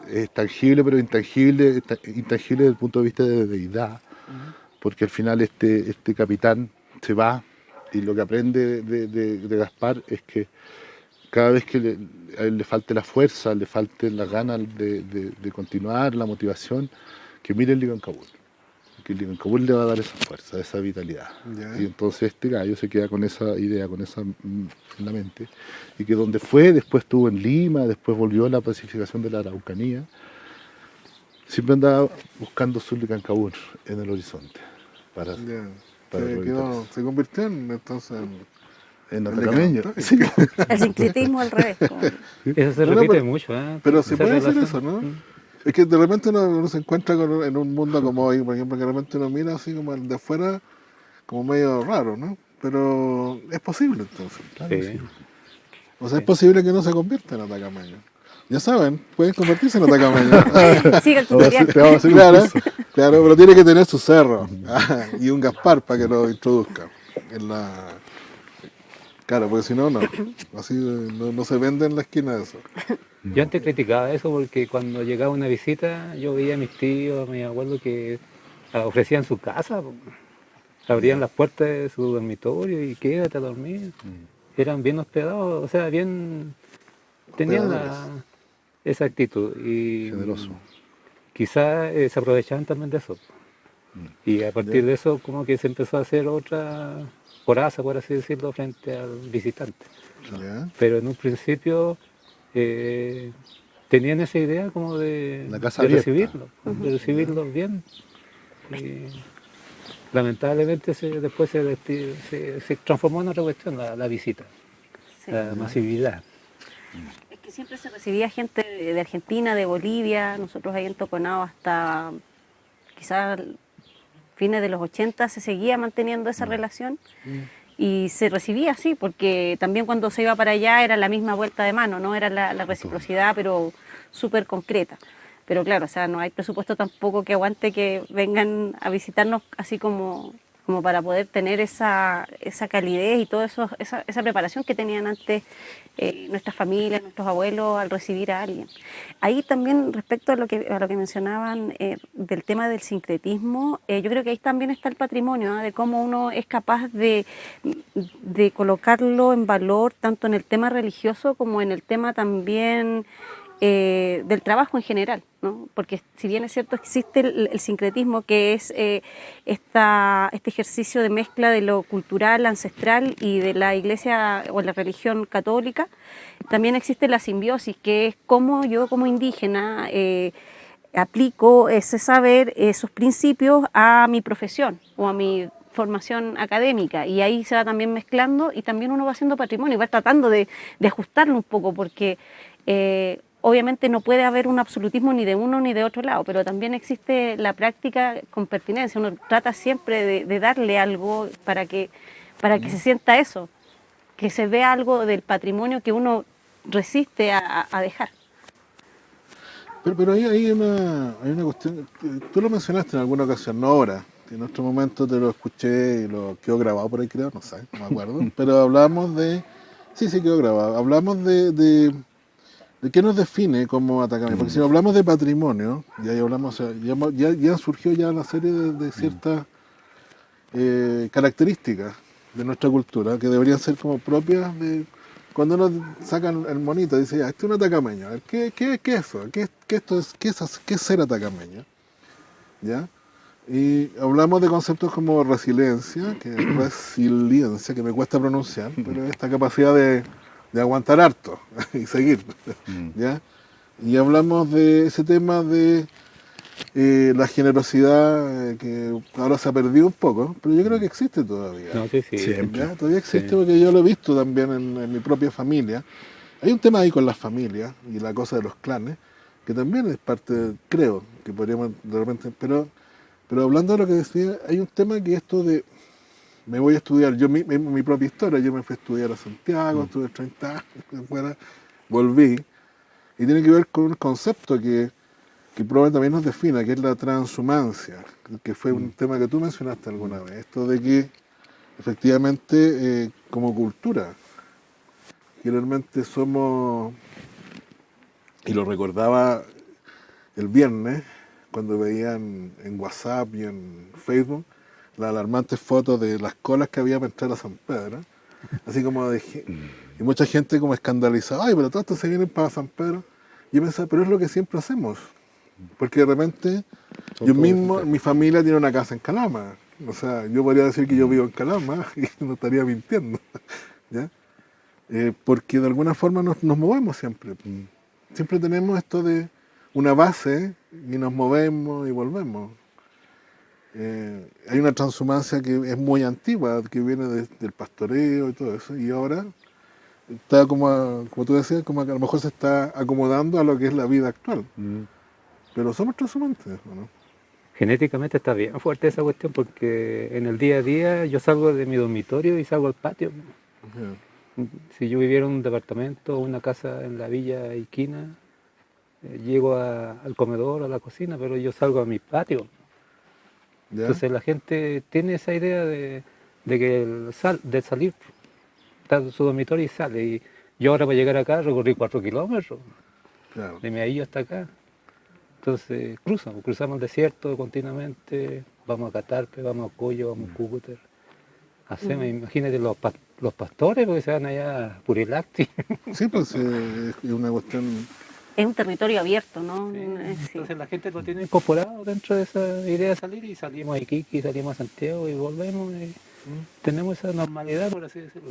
Speaker 4: es tangible, pero intangible desde el punto de vista de deidad, porque al final este capitán se va, y lo que aprende de Gaspar es que cada vez que a él le falte la fuerza, le falte las ganas de continuar, la motivación, que mire el Licancabur, que el Licancabur le va a dar esa fuerza, esa vitalidad.
Speaker 1: Ya.
Speaker 4: Y entonces este gallo se queda con esa idea, con esa en la mente, y que donde fue, después estuvo en Lima, después volvió a la pacificación de la Araucanía, siempre andaba buscando su Licancabur en el horizonte, para
Speaker 1: Ya.
Speaker 4: revitalizar.
Speaker 1: Se convirtió entonces
Speaker 4: En
Speaker 1: el
Speaker 4: atacameño.
Speaker 1: Licancabur.
Speaker 4: Sí.
Speaker 2: El sincretismo al revés.
Speaker 3: eso se
Speaker 1: No, no,
Speaker 3: repite
Speaker 1: pero-
Speaker 3: mucho. ¿Eh?
Speaker 1: Pero se
Speaker 3: Esa
Speaker 1: puede hacer
Speaker 3: relación.
Speaker 1: eso, ¿no? Es que de repente uno se encuentra en un mundo como hoy, por ejemplo, que de repente uno mira así como el de afuera, como medio raro, ¿no? Pero es posible entonces.
Speaker 4: Claro que
Speaker 3: Sí.
Speaker 4: sí.
Speaker 1: O sea, es posible que no se convierta en atacameño. Ya saben, pueden convertirse en atacameño.
Speaker 2: Sigue el
Speaker 4: Te vamos a
Speaker 2: tutorial.
Speaker 4: hacer un
Speaker 1: Claro,
Speaker 4: curso.
Speaker 1: claro, pero tiene que tener su cerro y un Gaspar para que lo introduzca en la... Claro, porque si no, no. Así no se vende en la esquina de eso.
Speaker 3: Yo antes criticaba eso porque cuando llegaba una visita yo veía a mis tíos, a mis abuelos que ofrecían su casa, po. Abrían las puertas de su dormitorio y quédate a dormir. Eran bien hospedados, o sea, bien... Tenían esa actitud y
Speaker 4: Generoso.
Speaker 3: quizás se aprovechaban también de eso. Y a partir de eso como que se empezó a hacer otra coraza, por así decirlo, frente al visitante.
Speaker 1: ¿Ya?
Speaker 3: Pero en un principio tenían esa idea como de,
Speaker 4: La casa
Speaker 3: de
Speaker 4: abierta.
Speaker 3: recibirlos bien. Y lamentablemente después se transformó en otra cuestión, la visita,
Speaker 2: Sí.
Speaker 3: la masividad.
Speaker 2: Es que siempre se recibía gente de Argentina, de Bolivia, nosotros ahí en Toconao hasta quizás fines de los 80 se seguía manteniendo esa relación y se recibía así, porque también cuando se iba para allá era la misma vuelta de mano, ¿no? Era la reciprocidad, pero súper concreta. Pero claro, o sea, no hay presupuesto tampoco que aguante que vengan a visitarnos así como para poder tener esa calidez y toda esa preparación que tenían antes nuestras familias, nuestros abuelos al recibir a alguien. Ahí también respecto a lo que mencionaban del tema del sincretismo, yo creo que ahí también está el patrimonio, ¿no? De cómo uno es capaz de colocarlo en valor tanto en el tema religioso como en el tema también del trabajo en general, ¿no? Porque si bien es cierto existe el sincretismo, que es este ejercicio de mezcla de lo cultural, ancestral y de la iglesia o la religión católica, también existe la simbiosis, que es cómo yo como indígena aplico ese saber, esos principios a mi profesión o a mi formación académica, y ahí se va también mezclando y también uno va haciendo patrimonio y va tratando de ajustarlo un poco, porque obviamente no puede haber un absolutismo ni de uno ni de otro lado, pero también existe la práctica con pertinencia. Uno trata siempre de darle algo para que se sienta eso, que se vea algo del patrimonio que uno resiste a dejar.
Speaker 1: Pero ahí hay una cuestión, tú lo mencionaste en alguna ocasión, no ahora, que en otro momento te lo escuché y lo quedó grabado por ahí creo, no sé, no me acuerdo, pero hablamos de, sí quedó grabado, hablamos de qué nos define como Atacama, porque si hablamos de patrimonio, ya ahí hablamos, o sea, ya surgió ya una serie de ciertas características de nuestra cultura que deberían ser como propias de cuando uno sacan el monito dice ya, este es un atacameño, a ver, ¿qué es eso? ¿Qué es ser atacameño? ¿Ya? Y hablamos de conceptos como resiliencia, que me cuesta pronunciar, pero es esta capacidad de aguantar harto y seguir, ¿ya? Y hablamos de ese tema de la generosidad que ahora se ha perdido un poco, pero yo creo que existe todavía.
Speaker 3: No, sí,
Speaker 4: Siempre.
Speaker 1: ¿Ya? Todavía existe
Speaker 3: Sí.
Speaker 1: porque yo lo he visto también en mi propia familia. Hay un tema ahí con las familias y la cosa de los clanes, que también es parte, creo, que podríamos de repente, pero hablando de lo que decía, hay un tema que esto de, me voy a estudiar, yo mi propia historia, yo me fui a estudiar a Santiago, estuve 30 años fuera, volví, y tiene que ver con un concepto que probablemente también nos defina, que es la transhumancia, que fue un tema que tú mencionaste alguna vez, esto de que efectivamente como cultura, generalmente somos, y lo recordaba el viernes, cuando veía en WhatsApp y en Facebook las alarmantes fotos de las colas que había para entrar a San Pedro, así como y mucha gente como escandalizada, ay, pero todos estos se vienen para San Pedro. Y yo pensaba, pero es lo que siempre hacemos, porque de repente yo mismo, mi familia tiene una casa en Calama, o sea, yo podría decir que yo vivo en Calama y no estaría mintiendo, ¿ya? Porque de alguna forma nos movemos siempre. Siempre tenemos esto de una base y nos movemos y volvemos. Hay una transhumancia que es muy antigua, que viene del pastoreo y todo eso, y ahora está como tú decías, como que a lo mejor se está acomodando a lo que es la vida actual. Pero somos transhumantes, ¿o no?
Speaker 3: Genéticamente está bien fuerte esa cuestión porque en el día a día yo salgo de mi dormitorio y salgo al patio. Si yo viviera en un departamento o una casa en la villa Iquina, llego al comedor, a la cocina, pero yo salgo a mi patio.
Speaker 1: ¿Ya?
Speaker 3: Entonces la gente tiene esa idea de que de salir, está en su dormitorio y sale. Y yo ahora para llegar acá recorrí 4 kilómetros,
Speaker 1: Claro.
Speaker 3: de Meahillo hasta acá. Entonces cruzamos el desierto continuamente, vamos a Catarpe, vamos a Coyo, vamos a Cúcuter. Hacemos, imagínate los pastores, porque se van allá a Purilacti.
Speaker 1: Sí, pues es una cuestión.
Speaker 2: Es un territorio abierto, ¿no?
Speaker 3: Sí,
Speaker 2: Sí.
Speaker 3: entonces la gente lo tiene incorporado dentro de esa idea de salir y salimos a Iquique, salimos a Santiago y volvemos y tenemos esa normalidad, por así decirlo.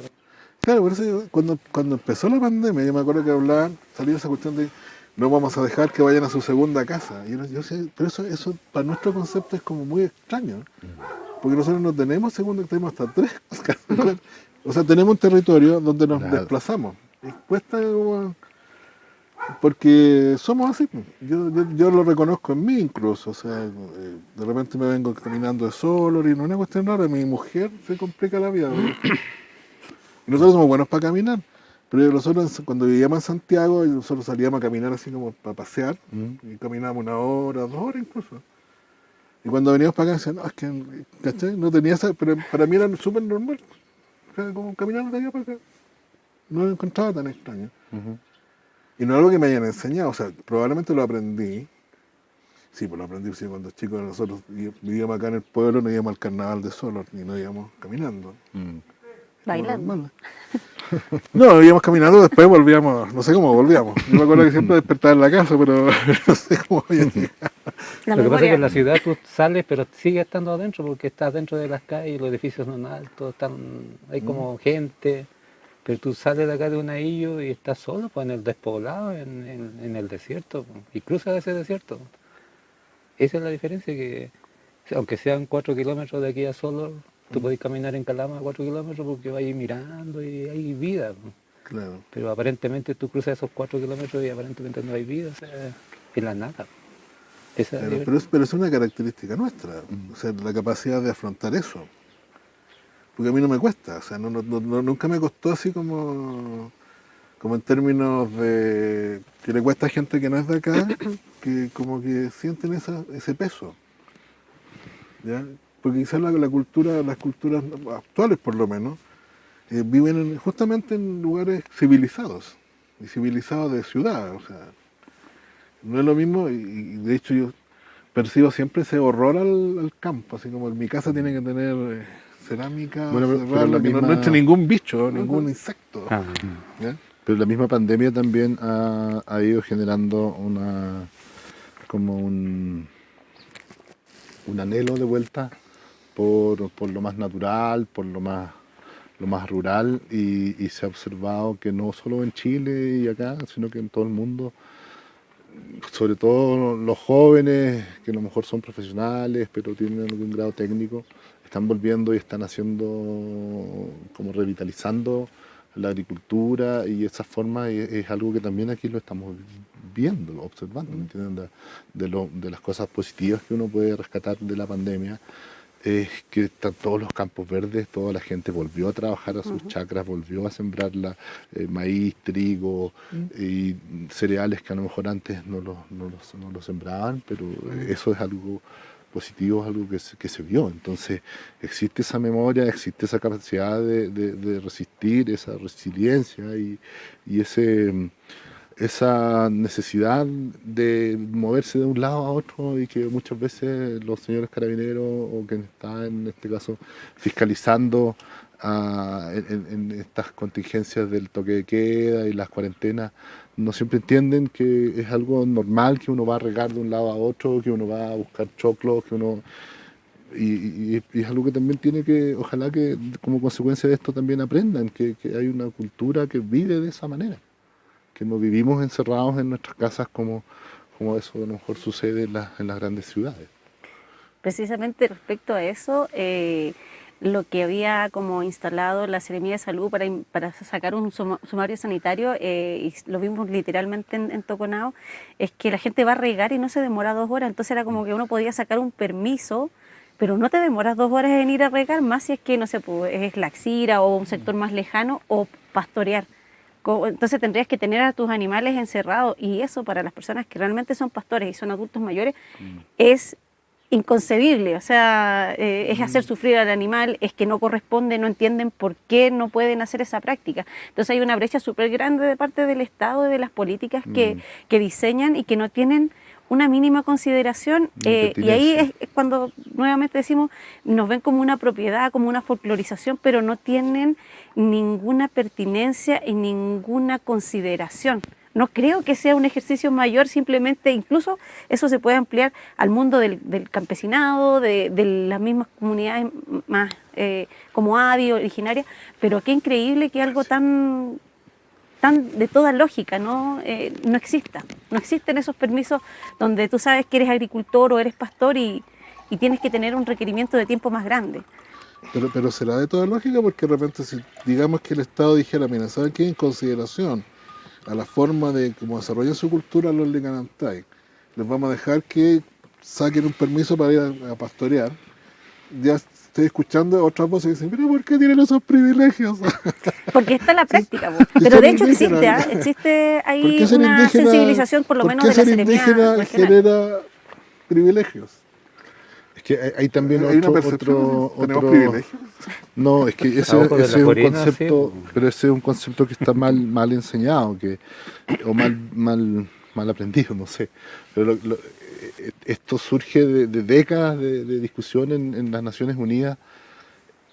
Speaker 1: Claro, por eso cuando empezó la pandemia, yo me acuerdo que hablaban, salió esa cuestión de no vamos a dejar que vayan a su segunda casa. Y yo sé, pero eso para nuestro concepto es como muy extraño, porque nosotros no tenemos segunda, tenemos hasta 3 casas. O sea, tenemos un territorio donde nos desplazamos. Y cuesta como, porque somos así. Yo lo reconozco en mí incluso. O sea, de repente me vengo caminando de solo y no es una cuestión rara. Mi mujer se complica la vida. Y nosotros somos buenos para caminar. Pero nosotros cuando vivíamos en Santiago, nosotros salíamos a caminar así como para pasear. Y caminábamos 1 hora, 2 horas incluso. Y cuando veníamos para acá decían, no, es que, ¿cachai? No tenía esa, pero para mí era súper normal. O sea, como caminar de allá para acá. No lo encontraba tan extraño. Y no es algo que me hayan enseñado, o sea, probablemente lo aprendí. Sí, pues lo aprendí sí, cuando chicos nosotros vivíamos acá en el pueblo, no íbamos al carnaval de Solor, ni no íbamos caminando.
Speaker 2: Bailando.
Speaker 1: No, íbamos caminando, después volvíamos, no sé cómo volvíamos. Yo me acuerdo que siempre despertaba en la casa, pero no sé cómo había llegado.
Speaker 2: La
Speaker 3: Lo que pasa es que
Speaker 2: memoria.
Speaker 3: en la ciudad tú sales, pero sigues estando adentro porque estás dentro de las calles, los edificios son altos, hay como gente, pero tú sales de acá de Unahillo y estás solo pues, en el despoblado, en el desierto, pues, y cruzas ese desierto. Esa es la diferencia, que aunque sean 4 kilómetros de aquí a Solo, tú podés caminar en Calama 4 kilómetros porque vas a ir mirando y hay vida. Pues.
Speaker 1: Claro.
Speaker 3: Pero aparentemente tú cruzas esos 4 kilómetros y aparentemente no hay vida, o sea, en la nada. Esa
Speaker 1: Claro, pero es una característica nuestra, o sea, la capacidad de afrontar eso. Porque a mí no me cuesta, o sea, nunca me costó así como en términos de que le cuesta a gente que no es de acá, que como que sienten ese peso. ¿Ya? Porque quizás las culturas actuales por lo menos, viven justamente en lugares civilizados, y civilizados de ciudad, o sea, no es lo mismo, y de hecho yo percibo siempre ese horror al campo, así como en mi casa tiene que tener cerámica,
Speaker 4: Bueno, pero la
Speaker 1: que no entre
Speaker 4: misma,
Speaker 1: ningún bicho, ningún insecto.
Speaker 3: Ah,
Speaker 1: ¿Ya?
Speaker 4: pero la misma pandemia también ha ido generando como un anhelo de vuelta por lo más natural, por lo más rural, y se ha observado que no solo en Chile y acá, sino que en todo el mundo, sobre todo los jóvenes que a lo mejor son profesionales pero tienen algún grado técnico, están volviendo y están haciendo, como revitalizando la agricultura, y esa forma es algo que también aquí lo estamos viendo, observando, ¿me entienden? De las cosas positivas que uno puede rescatar de la pandemia es que están todos los campos verdes, toda la gente volvió a trabajar a sus chacras, volvió a sembrar maíz, trigo y cereales que a lo mejor antes no los sembraban, pero eso es algo positivo, es algo que se vio. Entonces existe esa memoria, existe esa capacidad de resistir, esa resiliencia y esa necesidad de moverse de un lado a otro, y que muchas veces los señores carabineros o quien está en este caso fiscalizando en estas contingencias del toque de queda y las cuarentenas no siempre entienden que es algo normal, que uno va a regar de un lado a otro, que uno va a buscar choclos, que uno... Y es algo que también tiene que, ojalá que como consecuencia de esto también aprendan que hay una cultura que vive de esa manera, que no vivimos encerrados en nuestras casas como eso a lo mejor sucede en las grandes ciudades.
Speaker 2: Precisamente respecto a eso, lo que había como instalado la Seremía de Salud para sacar un sumario sanitario, y lo vimos literalmente en Toconao, es que la gente va a regar y no se demora 2 horas, entonces era como que uno podía sacar un permiso, pero no te demoras 2 horas en ir a regar, más si es que, no sé, pues, es Laxira o un sector más lejano, o pastorear. Entonces tendrías que tener a tus animales encerrados, y eso para las personas que realmente son pastores y son adultos mayores es inconcebible, o sea, es hacer sufrir al animal, es que no corresponde, no entienden por qué no pueden hacer esa práctica. Entonces hay una brecha súper grande de parte del Estado y de las políticas que diseñan y que no tienen una mínima consideración, y ahí es cuando nuevamente decimos, nos ven como una propiedad, como una folclorización, pero no tienen ninguna pertinencia y ninguna consideración. No creo que sea un ejercicio mayor, simplemente incluso eso se puede ampliar al mundo del campesinado, de las mismas comunidades más como ADI, originarias, pero qué increíble que algo tan de toda lógica no exista. No existen esos permisos donde tú sabes que eres agricultor o eres pastor y tienes que tener un requerimiento de tiempo más grande.
Speaker 1: Pero será de toda lógica, porque de repente si digamos que el Estado dijera, mira, ¿saben qué? En consideración a la forma de cómo desarrollan su cultura los Licanantay, les vamos a dejar que saquen un permiso para ir a pastorear. Ya estoy escuchando otras voces que dicen, pero ¿por qué tienen esos privilegios?
Speaker 2: Porque está la práctica, pero de hecho existe ahí una sensibilización, por lo menos de la Seremía.
Speaker 1: ¿Por qué ser indígena genera privilegios?
Speaker 4: Es que hay también
Speaker 1: ¿Tenemos privilegios?
Speaker 4: No, es que ese es un concepto, pero ese es un concepto que está mal enseñado, o mal aprendido, no sé. Pero esto surge de décadas de discusión en las Naciones Unidas,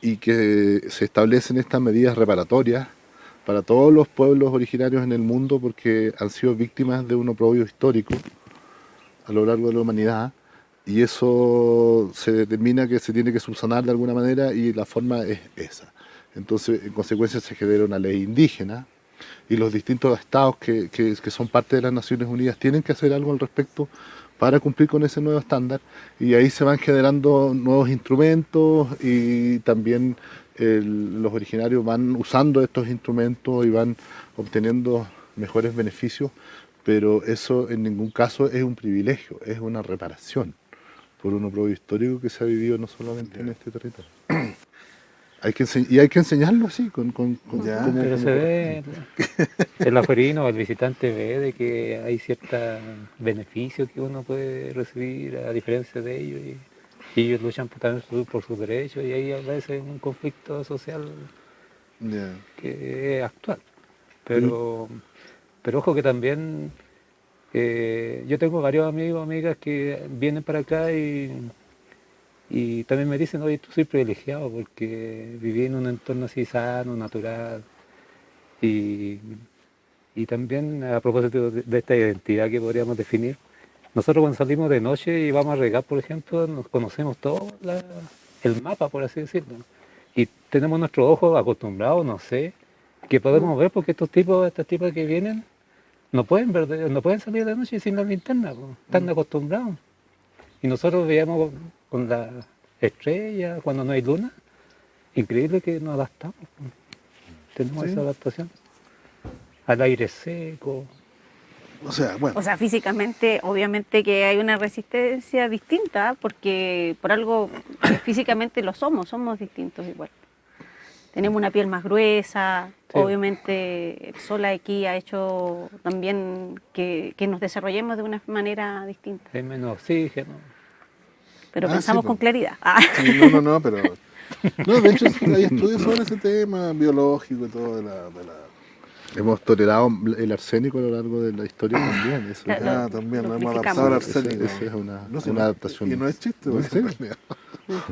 Speaker 4: y que se establecen estas medidas reparatorias para todos los pueblos originarios en el mundo, porque han sido víctimas de un oprobio histórico a lo largo de la humanidad, y eso se determina que se tiene que subsanar de alguna manera, y la forma es esa. Entonces, en consecuencia, se genera una ley indígena, y los distintos estados que son parte de las Naciones Unidas tienen que hacer algo al respecto, para cumplir con ese nuevo estándar, y ahí se van generando nuevos instrumentos y también los originarios van usando estos instrumentos y van obteniendo mejores beneficios, pero eso en ningún caso es un privilegio, es una reparación por un oprobio histórico que se ha vivido no solamente en este territorio. Y hay que enseñarlo así,
Speaker 3: Pero se ve, el afuerino o el visitante ve de que hay ciertos beneficios que uno puede recibir a diferencia de ellos, y ellos luchan también por sus derechos, y ahí a veces un conflicto social que es actual. Pero ojo que también yo tengo varios amigos, amigas que vienen para acá y también me dicen, oye, tú soy privilegiado porque viví en un entorno así sano, natural. Y también a propósito de esta identidad que podríamos definir, nosotros cuando salimos de noche y vamos a regar, por ejemplo, nos conocemos todo el mapa, por así decirlo. Y tenemos nuestros ojos acostumbrados, no sé, que podemos ver porque estos tipos que vienen no pueden ver, no pueden salir de noche sin la linterna, pues, están acostumbrados. Y nosotros veíamos con la estrella, cuando no hay luna, increíble que nos adaptamos. Tenemos esa adaptación al aire seco.
Speaker 1: O sea, bueno.
Speaker 2: O sea, físicamente, obviamente que hay una resistencia distinta, porque por algo físicamente lo somos distintos igual. Tenemos una piel más gruesa, sí. Obviamente el sol aquí ha hecho también que nos desarrollemos de una manera distinta.
Speaker 3: Hay menos oxígeno.
Speaker 2: Pero pensamos
Speaker 1: sí,
Speaker 2: con claridad.
Speaker 1: Sí, no, pero... No, de hecho hay estudios sobre ese tema biológico y todo de la...
Speaker 4: Hemos tolerado el arsénico a lo largo de la historia también. Eso
Speaker 1: también nos hemos adaptado al arsénico.
Speaker 4: Esa es una adaptación.
Speaker 1: Y no es chiste,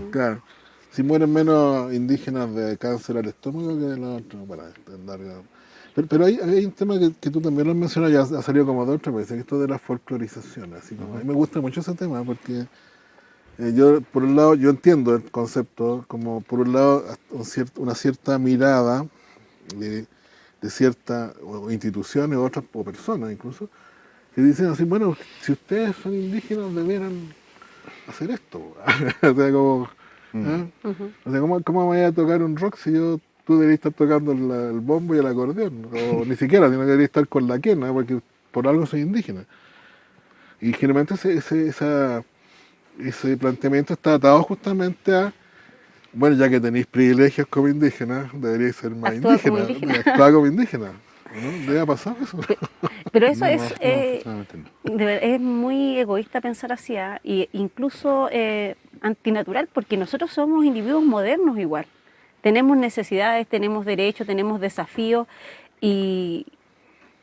Speaker 1: claro. Si mueren menos indígenas de cáncer al estómago que los otros, pero hay un tema que tú también lo has mencionado, ya ha salido como de otra vez, que esto de la folclorización. Así como, a mí me gusta mucho ese tema porque yo, por un lado, yo entiendo el concepto como, por un lado, una cierta mirada de ciertas instituciones o personas incluso, que dicen así, bueno, si ustedes son indígenas debieran hacer esto. O sea, como... O sea, ¿cómo voy a tocar un rock si tú deberías estar tocando el bombo y el acordeón? O ni siquiera, sino que deberías estar con la quena, porque por algo soy indígena. Y generalmente ese planteamiento está atado justamente a, bueno, ya que tenéis privilegios como indígenas, deberíais ser más indígena. Actuar como indígena. ¿No? ¿Debe pasar eso?
Speaker 2: Pero eso es muy egoísta pensar así, e incluso antinatural, porque nosotros somos individuos modernos igual. Tenemos necesidades, tenemos derechos, tenemos desafíos, y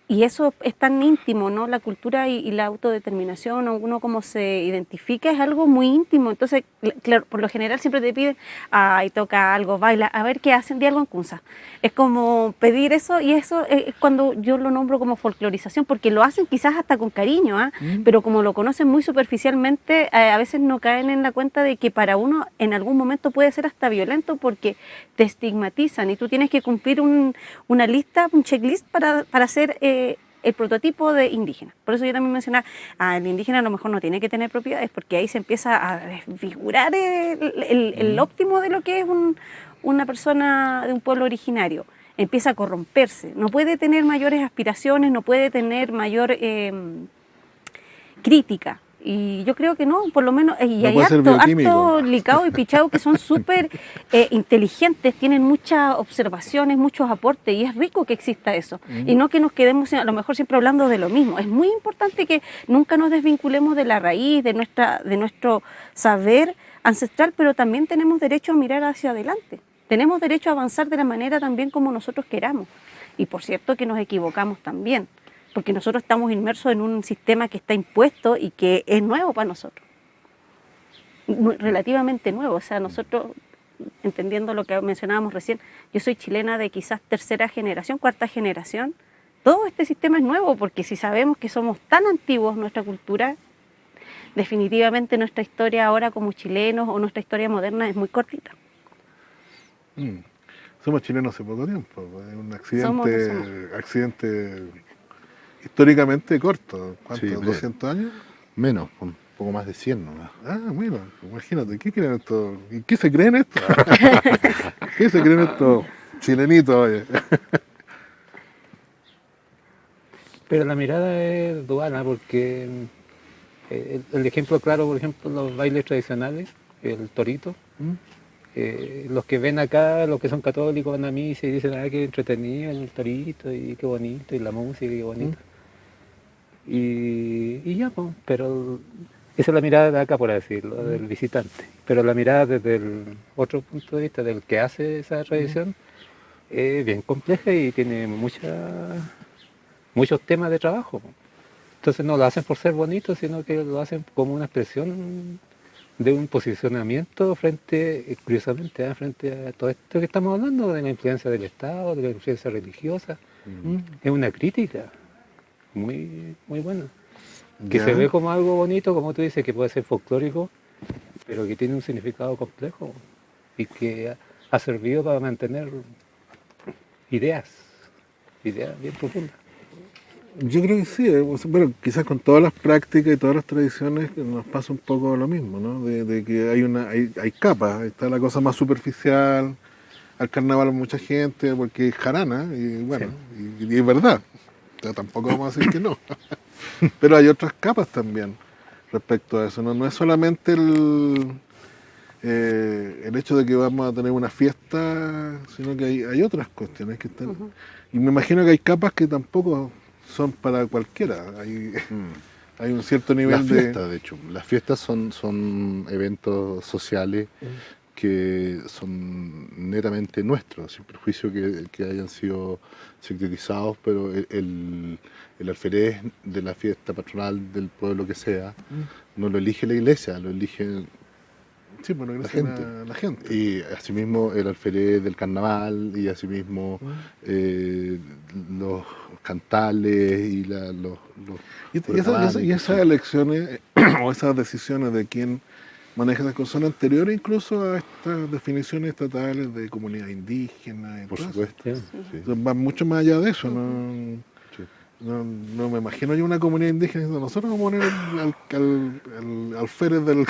Speaker 2: eso es tan íntimo, ¿no? La cultura y la autodeterminación, o uno cómo se identifica, es algo muy íntimo. Entonces, claro, por lo general siempre te piden, ay, toca algo, baila, a ver qué hacen, di algo en Kunza. Es como pedir eso, y eso es cuando yo lo nombro como folclorización, porque lo hacen quizás hasta con cariño, pero como lo conocen muy superficialmente, a veces no caen en la cuenta de que para uno en algún momento puede ser hasta violento, porque te estigmatizan y tú tienes que cumplir una lista, un checklist para ser el prototipo de indígena. Por eso yo también mencionaba, el indígena a lo mejor no tiene que tener propiedades, porque ahí se empieza a desfigurar el óptimo de lo que es una persona de un pueblo originario. Empieza a corromperse, no puede tener mayores aspiraciones, no puede tener mayor crítica. Y yo creo que no, por lo menos, y hay harto licado y pichado que son súper inteligentes, tienen muchas observaciones, muchos aportes, y es rico que exista eso. Y no que nos quedemos a lo mejor siempre hablando de lo mismo. Es muy importante que nunca nos desvinculemos de la raíz, de nuestro saber ancestral, pero también tenemos derecho a mirar hacia adelante. Tenemos derecho a avanzar de la manera también como nosotros queramos. Y por cierto que nos equivocamos también, porque nosotros estamos inmersos en un sistema que está impuesto y que es nuevo para nosotros, relativamente nuevo. O sea, nosotros, entendiendo lo que mencionábamos recién, yo soy chilena de quizás tercera generación, cuarta generación. Todo este sistema es nuevo, porque si sabemos que somos tan antiguos, nuestra cultura, definitivamente nuestra historia ahora como chilenos o nuestra historia moderna es muy cortita.
Speaker 1: Somos chilenos hace poco tiempo, es un accidente históricamente corto. ¿Cuánto?
Speaker 4: Sí,
Speaker 1: ¿200 años?
Speaker 4: Menos, un poco más de 100 nomás.
Speaker 1: Ah, mira, imagínate, ¿qué creen estos? ¿Y qué se creen estos? ¿Qué se creen estos chilenitos, oye?
Speaker 3: Pero la mirada es dual, ¿ah? Porque el ejemplo claro, por ejemplo, los bailes tradicionales, el torito, los que ven acá, los que son católicos, van a misa y dicen, qué entretenido el torito y qué bonito, y la música, qué bonito. Y ya, pues, pero esa es la mirada de acá, por decirlo, del visitante. Pero la mirada desde el otro punto de vista, del que hace esa tradición, es bien compleja y tiene muchos temas de trabajo. Entonces no lo hacen por ser bonitos, sino que lo hacen como una expresión de un posicionamiento curiosamente, frente a todo esto que estamos hablando, de la influencia del Estado, de la influencia religiosa. Es una crítica muy, muy buena. Que se ve como algo bonito, como tú dices, que puede ser folclórico, pero que tiene un significado complejo y que ha servido para mantener ideas bien profundas.
Speaker 1: Yo creo que sí, pero quizás con todas las prácticas y todas las tradiciones nos pasa un poco lo mismo, ¿no? De que hay capas, está la cosa más superficial, al carnaval mucha gente, porque es jarana, y bueno, y es verdad, o sea, tampoco vamos a decir que no. Pero hay otras capas también respecto a eso, no es solamente el hecho de que vamos a tener una fiesta, sino que hay otras cuestiones que están... Y me imagino que hay capas que tampoco son para cualquiera. Hay un cierto nivel
Speaker 4: de hecho, las fiestas son eventos sociales que son netamente nuestros, sin perjuicio que hayan sido secretizados, pero el alférez de la fiesta patronal del pueblo que sea, no lo elige la iglesia, lo elige la gente. Y asimismo el alférez del carnaval, y asimismo los cantales
Speaker 1: y esas elecciones o esas decisiones de quién maneja esas cosas son anteriores incluso a estas definiciones estatales de comunidad indígena.
Speaker 4: Por supuesto.
Speaker 1: Sí. Van mucho más allá de eso. No me imagino yo una comunidad indígena diciendo, nosotros vamos a poner el alférez del...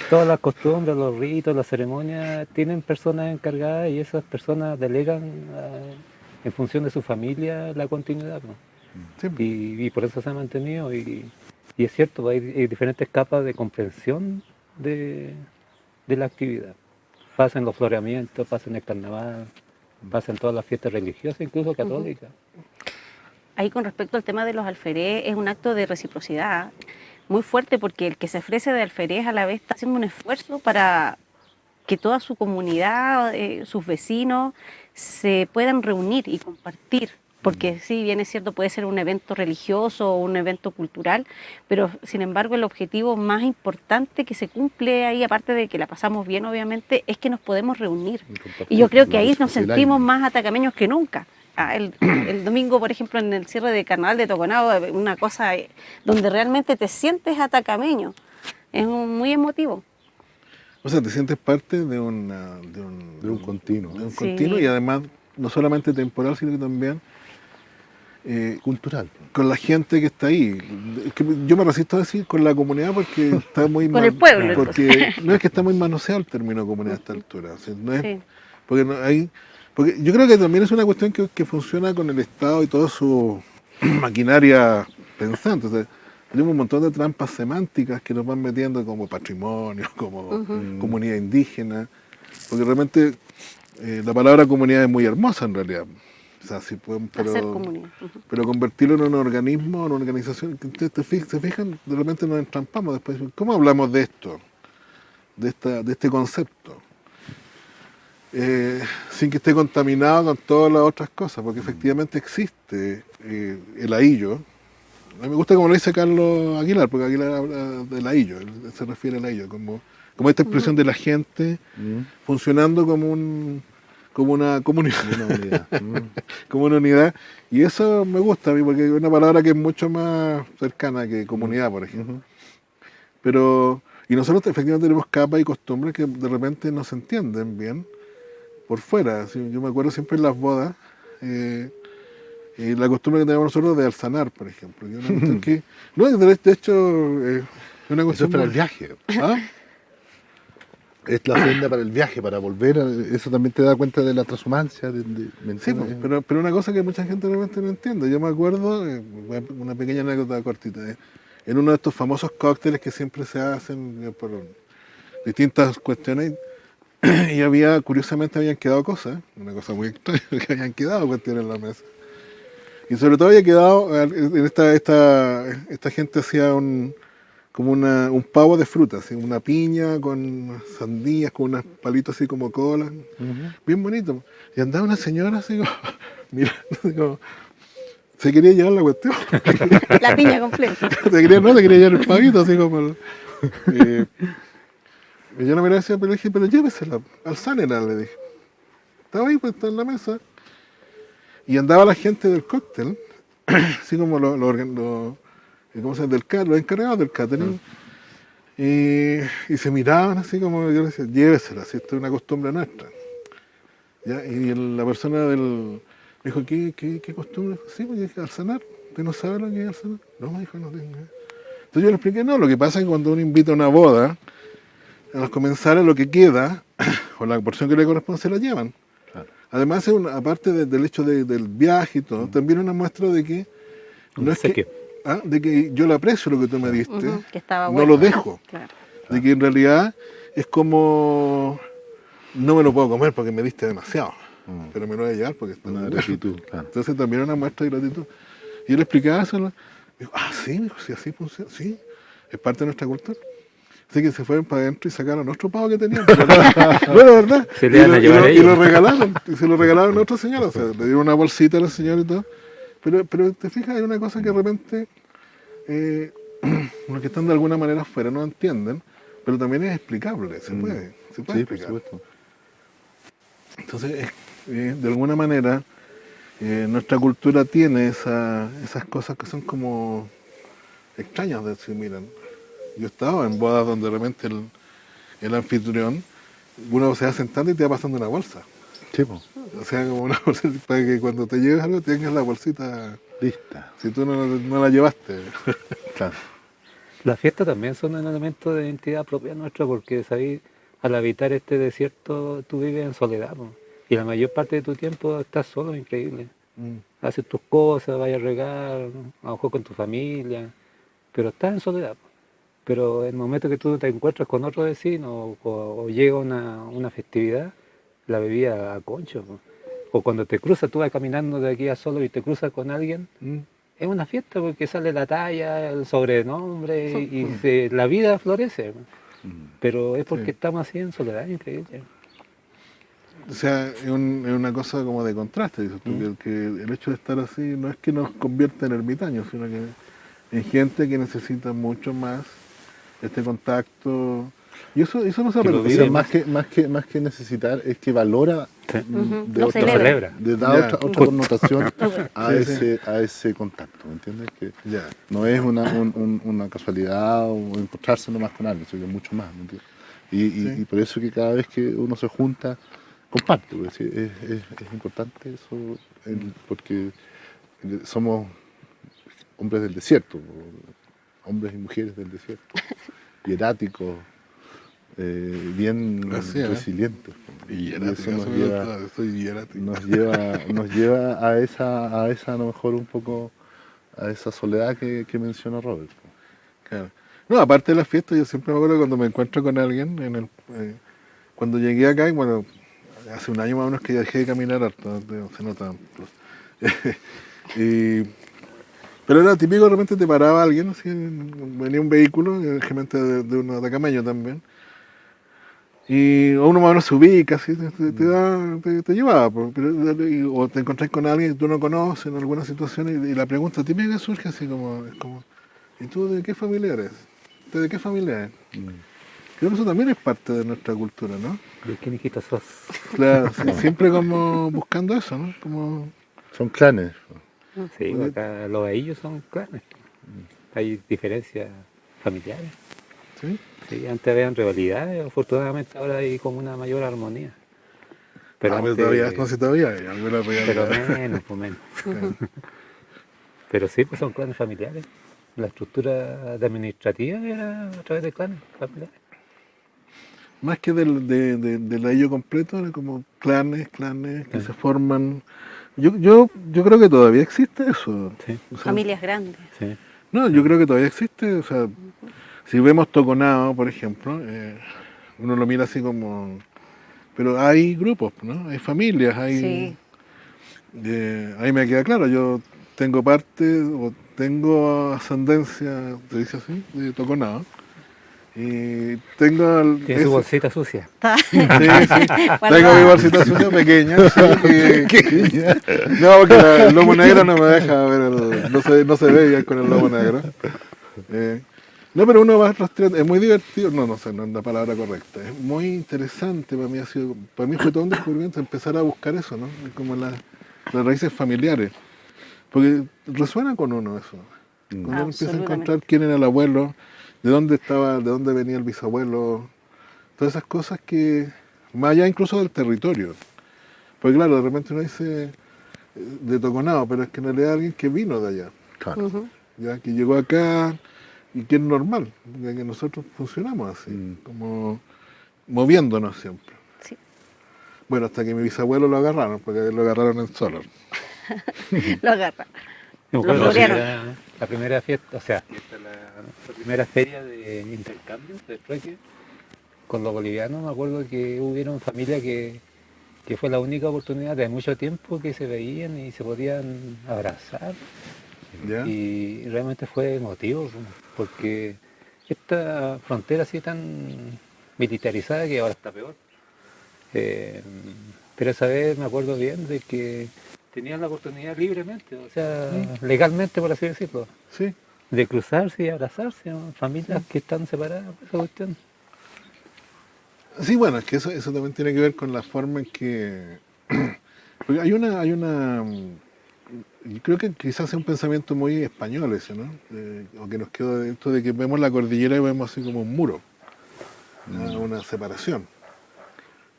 Speaker 3: Todas las costumbres, los ritos, las ceremonias tienen personas encargadas y esas personas delegan en función de su familia la continuidad, ¿no? Sí. Y por eso se ha mantenido y es cierto, hay diferentes capas de comprensión de la actividad. Pasa en los floreamientos, pasa en el carnaval, pasa en todas las fiestas religiosas, incluso católicas.
Speaker 2: Ahí con respecto al tema de los alferez, es un acto de reciprocidad muy fuerte porque el que se ofrece de alferez a la vez está haciendo un esfuerzo para que toda su comunidad, sus vecinos, se puedan reunir y compartir. Porque sí, bien es cierto, puede ser un evento religioso o un evento cultural, pero sin embargo el objetivo más importante que se cumple ahí, aparte de que la pasamos bien obviamente, es que nos podemos reunir. Y yo creo que ahí nos sentimos más atacameños que nunca. El domingo, por ejemplo, en el cierre de Carnaval de Toconao, una cosa donde realmente te sientes atacameño. Es muy emotivo.
Speaker 1: O sea, te sientes parte de un
Speaker 4: continuo.
Speaker 1: De un continuo y además, no solamente temporal, sino que también
Speaker 4: cultural.
Speaker 1: Con la gente que está ahí. Es que yo me resisto a decir con la comunidad porque está muy...
Speaker 2: con el pueblo.
Speaker 1: Porque no es que está muy manoseado el término comunidad a esta altura. O sea, no es, porque yo creo que también es una cuestión que funciona con el Estado y toda su maquinaria pensante. O sea, tenemos un montón de trampas semánticas que nos van metiendo como patrimonio, como comunidad indígena, porque realmente la palabra comunidad es muy hermosa en realidad. O sea, si pueden, pero convertirlo en un organismo, en una organización, que se fijan, de repente nos entrampamos después. ¿Cómo hablamos de esto? De este concepto. Sin que esté contaminado con todas las otras cosas, porque efectivamente existe el ahillo. A mí me gusta como lo dice Carlos Aguilar, porque Aguilar habla del ahillo, él se refiere al ahillo, como esta expresión de la gente funcionando como una comunidad, como una unidad, y eso me gusta a mí, porque es una palabra que es mucho más cercana que comunidad, por ejemplo. Pero, y nosotros efectivamente tenemos capas y costumbres que de repente no se entienden bien por fuera. Yo me acuerdo siempre en las bodas, la costumbre que tenemos nosotros de alzanar, por ejemplo. Que es una cuestión que, no, de hecho, es una
Speaker 4: Eso
Speaker 1: cuestión...
Speaker 4: es para el viaje.
Speaker 1: ¿Ah?
Speaker 4: Es la ofrenda para el viaje, para volver. Eso también te da cuenta de la transhumancia. ¿Me
Speaker 1: Sí,
Speaker 4: entiendes?
Speaker 1: pero una cosa que mucha gente realmente no entiende. Yo me acuerdo, una pequeña anécdota cortita, en uno de estos famosos cócteles que siempre se hacen por distintas cuestiones, y curiosamente habían quedado cosas, una cosa muy extraña, que habían quedado cuestiones en la mesa. Y sobre todo había quedado, esta gente hacía como un pavo de frutas, ¿sí? Una piña con sandías, con unos palitos así como cola, bien bonito. Y andaba una señora así como, mirando, así como, se quería llevar la cuestión.
Speaker 2: La piña completa.
Speaker 1: se quería llevar el pavito, así como... y yo la miré así, pero le dije, pero llévesela, alzánela, le dije. Estaba ahí, pues, está en la mesa. Y andaba la gente del cóctel, así como ¿cómo se llama? Los encargados del catering. Y se miraban así como yo le decía, llévesela, si esto es una costumbre nuestra. ¿Ya? Y la persona me dijo, ¿qué costumbre? Sí, pues yo dije, alzanar. ¿Usted no sabe lo que es alzanar? No, me dijo, no tengo. Entonces yo le expliqué, no, lo que pasa es que cuando uno invita a una boda, a los comensales lo que queda, o la porción que le corresponde, se la llevan.
Speaker 4: Claro.
Speaker 1: Además, aparte del hecho del viaje y todo, también una muestra de que no es que, de que yo le aprecio lo que tú me diste,
Speaker 2: Que estaba
Speaker 1: no
Speaker 2: bueno.
Speaker 1: lo dejo.
Speaker 2: Claro.
Speaker 1: De que en realidad es como, no me lo puedo comer porque me diste demasiado, pero me lo voy a llevar porque está
Speaker 4: Una
Speaker 1: muy
Speaker 4: gratitud,
Speaker 1: bueno.
Speaker 4: claro.
Speaker 1: Entonces también una muestra de gratitud. Y yo le explicaba eso, me dijo, sí, me dijo, sí, así funciona, sí, es parte de nuestra cultura. Así que se fueron para adentro y sacaron otro pavo que tenían. No, la verdad.
Speaker 3: Se le iban a llevar
Speaker 1: y
Speaker 3: ellos.
Speaker 1: lo regalaron. Y se lo regalaron a otra señora. O sea, le dieron una bolsita a la señora y todo. Pero te fijas, hay una cosa que de repente los que están de alguna manera afuera no entienden, pero también es explicable. Se puede
Speaker 4: Sí, por
Speaker 1: explicar.
Speaker 4: supuesto.
Speaker 1: Entonces, de alguna manera, nuestra cultura tiene esas cosas que son como extrañas de decir, miren, yo he estado en bodas donde de repente el anfitrión, uno se va sentando y te va pasando una bolsa.
Speaker 4: Sí, pues.
Speaker 1: O sea, como una bolsa para que cuando te lleves algo tengas la bolsita,
Speaker 4: Lista.
Speaker 1: si tú no la llevaste.
Speaker 4: Claro.
Speaker 3: Las fiestas también son un elemento de identidad propia nuestra porque, ¿sabes? Al habitar este desierto tú vives en soledad, po. Y la mayor parte de tu tiempo estás solo, increíble. Haces tus cosas, vayas a regar, a lo mejor con tu familia, pero estás en soledad, po. Pero el momento que tú te encuentras con otro vecino o llega una festividad, la bebida a concho, po. O cuando te cruzas, tú vas caminando de aquí a solo y te cruzas con alguien, es una fiesta porque sale la talla, el sobrenombre y la vida florece. Pero es porque estamos así en soledad, increíble.
Speaker 1: O sea, es una cosa como de contraste, dices tú, que el hecho de estar así no es que nos convierta en ermitaños, sino que en gente que necesita mucho más este contacto. Y eso no se
Speaker 3: Que lo
Speaker 1: aprende.
Speaker 3: vive.
Speaker 4: O sea, más que necesitar, es que valora
Speaker 2: Lo celebra.
Speaker 4: le da
Speaker 1: Ya.
Speaker 4: otra connotación a
Speaker 1: Sí,
Speaker 4: ese contacto, ¿me entiendes? Que
Speaker 1: Ya.
Speaker 4: no es una casualidad o encontrarse nomás con alguien, sino que es mucho más, ¿me entiendes? Y por eso que cada vez que uno se junta, comparte, porque sí, es importante eso, porque somos hombres del desierto, hombres y mujeres del desierto, hieráticos, bien
Speaker 1: Así es.
Speaker 4: resilientes.
Speaker 1: Y
Speaker 4: eso
Speaker 1: soy hierático.
Speaker 4: nos lleva a esa a lo mejor un poco a esa soledad que mencionó Robert.
Speaker 1: Claro. No, aparte de las fiestas, yo siempre me acuerdo cuando me encuentro con alguien, cuando llegué acá, y bueno, hace un año más o menos que ya dejé de caminar harto, se nota. Pero era típico, de repente te paraba alguien, así, venía un vehículo, generalmente de uno atacameño también, y uno más o menos se ubica, así, te llevaba, o te encontrás con alguien que tú no conoces en alguna situación, y la pregunta típica que surge así es como, ¿y tú de qué familia eres? ¿Tú de qué familia eres? Creo que eso también es parte de nuestra cultura, ¿no?
Speaker 3: ¿De qué hijita sos?
Speaker 1: Claro, siempre como buscando eso, ¿no? Como,
Speaker 4: Son clanes.
Speaker 3: Sí, acá los ellos son clanes. Hay diferencias familiares.
Speaker 1: ¿sí?
Speaker 3: Sí, antes habían rivalidades, afortunadamente ahora hay como una mayor armonía. Pero,
Speaker 1: pero
Speaker 3: antes-
Speaker 1: todavía, no sé todavía, alguna
Speaker 3: pero
Speaker 1: podía-
Speaker 3: menos, pues menos. Pero sí, pues son clanes familiares. La estructura administrativa era a través de clanes familiares.
Speaker 1: Más que del ello completo, era como clanes que
Speaker 3: Sí.
Speaker 1: se forman. Yo creo que todavía existe eso.
Speaker 3: Sí,
Speaker 1: O sea,
Speaker 2: Familias grandes.
Speaker 3: sí.
Speaker 1: no, yo creo que todavía existe. O sea, si vemos Toconao, por ejemplo, uno lo mira así como. Pero hay grupos, ¿no? Hay familias,
Speaker 2: Sí.
Speaker 1: ahí me queda claro, yo tengo parte o tengo ascendencia, se dice así, de Toconao. Y tengo
Speaker 3: Tiene su bolsita sucia.
Speaker 1: Sí, sí. Tengo mi
Speaker 2: Guardada.
Speaker 1: bolsita sucia pequeña. Sí, no, porque el lomo negro no me deja ver, no se ve ya con el lomo negro. No, pero uno va rastreando, es muy divertido, no sé, no es la palabra correcta, es muy interesante para mí fue todo un descubrimiento empezar a buscar eso, ¿no? Como las raíces familiares, porque resuena con uno eso. Cuando uno empieza a encontrar
Speaker 2: Absolutamente.
Speaker 1: quién era el abuelo, de dónde estaba, de dónde venía el bisabuelo, todas esas cosas que, más allá incluso del territorio. Porque claro, de repente uno dice de Toconao, pero es que en realidad alguien que vino de allá,
Speaker 4: Claro.
Speaker 2: Ujú.
Speaker 1: ya que llegó acá y que es normal, ya que nosotros funcionamos así,
Speaker 4: Mm.
Speaker 1: como moviéndonos siempre.
Speaker 2: Sí.
Speaker 1: Bueno, hasta que mi bisabuelo lo agarraron, porque lo agarraron en Solar.
Speaker 2: Lo agarra.
Speaker 3: Me
Speaker 2: Lo
Speaker 3: acuerdo
Speaker 2: florearon.
Speaker 3: la primera fiesta, o sea, la primera feria de intercambio, de trueque, con los bolivianos. Me acuerdo que hubieron familias que fue la única oportunidad de mucho tiempo que se veían y se podían abrazar.
Speaker 1: ¿Ya?
Speaker 3: Y realmente fue emotivo, porque esta frontera así tan militarizada que ahora está peor. Eh, pero esa vez me acuerdo bien de que tenían la oportunidad libremente, o sea, legalmente por así decirlo,
Speaker 1: Sí.
Speaker 3: de cruzarse y abrazarse, ¿no? Familias que están separadas por esa cuestión.
Speaker 1: Sí, bueno, es que eso también tiene que ver con la forma en que... Porque yo creo que quizás sea un pensamiento muy español ese, ¿no? O que nos quedó de esto de que vemos la cordillera y vemos así como un muro, una separación.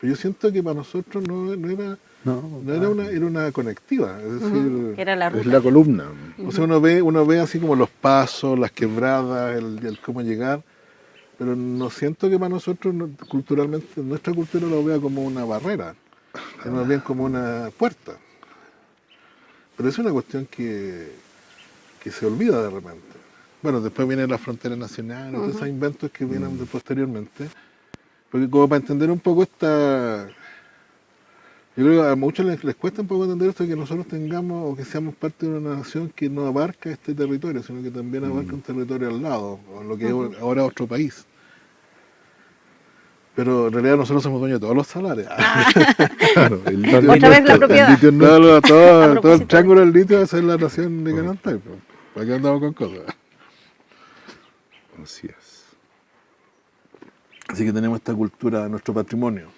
Speaker 1: Pero yo siento que para nosotros no era,
Speaker 3: No,
Speaker 1: no era una conectiva, es decir,
Speaker 2: Era la
Speaker 4: Es
Speaker 2: ruta.
Speaker 4: la columna.
Speaker 1: o sea, uno ve así como los pasos, las quebradas, el cómo llegar, pero no siento que para nosotros culturalmente, nuestra cultura lo vea como una barrera, es más bien como una puerta. Pero es una cuestión que se olvida de repente. Bueno, después viene la frontera nacional, todos esos inventos que vienen posteriormente. Porque como para entender un poco esta... Yo creo que a muchos les cuesta un poco entender esto de que nosotros tengamos o que seamos parte de una nación que no abarca este territorio, sino que también abarca un territorio al lado, o lo que es ahora otro país. Pero en realidad nosotros somos dueños de todos los salares.
Speaker 4: Claro, el litio
Speaker 2: Otra
Speaker 4: es
Speaker 2: vez la
Speaker 4: nuestro,
Speaker 2: propiedad.
Speaker 4: el litio es nuestro.
Speaker 1: todo el
Speaker 2: propósito.
Speaker 1: triángulo del litio esa es la nación de Canantay. Pues. ¿Para qué andamos con cosas?
Speaker 4: Así es.
Speaker 1: Así que tenemos esta cultura de nuestro patrimonio.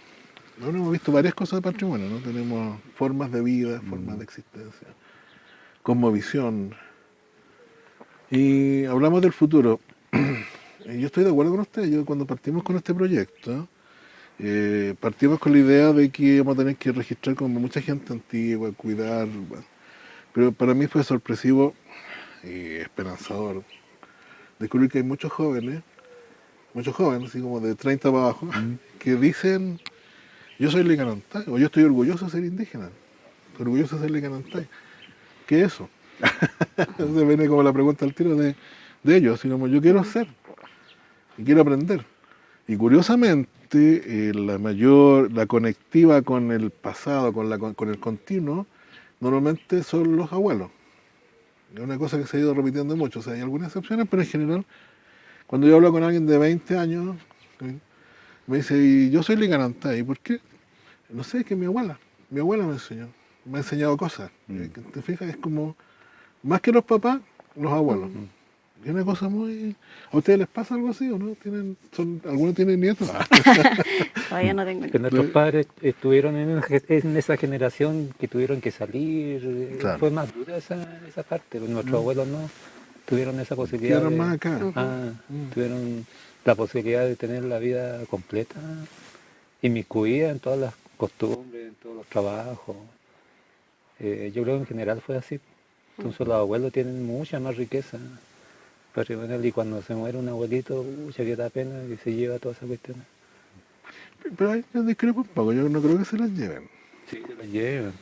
Speaker 1: Ahora hemos visto varias cosas de patrimonio, ¿no? Tenemos formas de vida, formas de existencia, cosmovisión. Y hablamos del futuro. Y yo estoy de acuerdo con usted. Yo cuando partimos con este proyecto, partimos con la idea de que íbamos a tener que registrar como mucha gente antigua, cuidar. Bueno. Pero para mí fue sorpresivo y esperanzador descubrir que hay muchos jóvenes, así como de 30 para abajo, que dicen, yo soy licanantay, o yo estoy orgulloso de ser indígena, estoy orgulloso de ser licanantay. ¿Qué es eso? Entonces viene como la pregunta al tiro de ellos, así como yo quiero ser y quiero aprender. Y curiosamente, la conectiva con el pasado, con el continuo, normalmente son los abuelos. Es una cosa que se ha ido repitiendo mucho, o sea, hay algunas excepciones, pero en general, cuando yo hablo con alguien de 20 años, me dice, y yo soy licanantay, ¿y por qué? No sé, es que mi abuela me enseñó, me ha enseñado cosas. Que ¿Te fijas? Es como, más que los papás, los abuelos. Es una cosa muy... ¿A ustedes les pasa algo así o no? ¿Algunos tienen nietos?
Speaker 2: Todavía no tengo.
Speaker 3: Que nuestros padres estuvieron en esa generación que tuvieron que salir,
Speaker 4: Claro.
Speaker 3: fue más dura esa parte, pero nuestros abuelos no tuvieron esa posibilidad
Speaker 1: Quedaron
Speaker 3: de,
Speaker 1: más acá.
Speaker 3: tuvieron la posibilidad de tener la vida completa, inmiscuida en todas las costumbres, en todos los trabajos. Yo creo que en general fue así. Entonces los abuelos tienen mucha más riqueza patrimonial y cuando se muere un abuelito, mucha que da pena y se lleva todas esas cuestiones.
Speaker 1: Pero ahí yo discrepo un poco, yo no creo que se las lleven.
Speaker 3: Sí, se las llevan.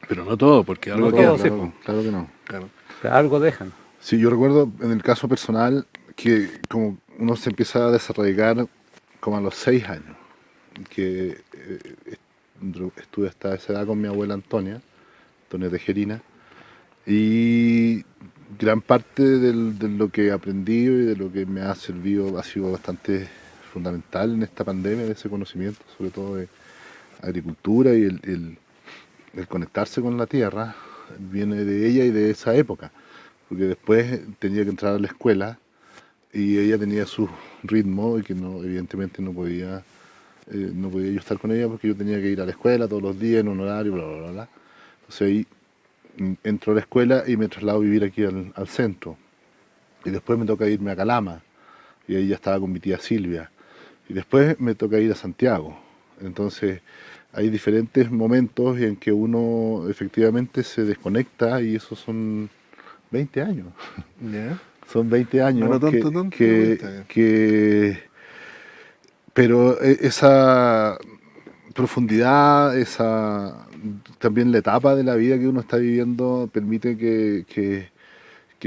Speaker 1: Pero no todo, porque algo
Speaker 3: No
Speaker 1: queda.
Speaker 3: todo, sí,
Speaker 4: claro, claro que no.
Speaker 1: Claro.
Speaker 3: Pero algo dejan.
Speaker 4: Sí, yo recuerdo en el caso personal que como uno se empieza a desarraigar como a los 6 años, que estuve hasta esa edad con mi abuela Antonia Tejerina, y gran parte de lo que he aprendido y de lo que me ha servido ha sido bastante fundamental en esta pandemia, de ese conocimiento, sobre todo de agricultura y el conectarse con la tierra, viene de ella y de esa época, porque después tenía que entrar a la escuela y ella tenía su ritmo y que no, evidentemente no podía yo estar con ella porque yo tenía que ir a la escuela todos los días en un horario, bla, bla, bla, bla. Entonces ahí entro a la escuela y me traslado a vivir aquí al centro. Y después me toca irme a Calama, y ahí ya estaba con mi tía Silvia. Y después me toca ir a Santiago. Entonces hay diferentes momentos en que uno efectivamente se desconecta y esos son 20 años.
Speaker 1: ¿Ya?
Speaker 4: Son 20 años
Speaker 1: No, no tanto, tanto, 20 años.
Speaker 4: Pero esa profundidad, también la etapa de la vida que uno está viviendo permite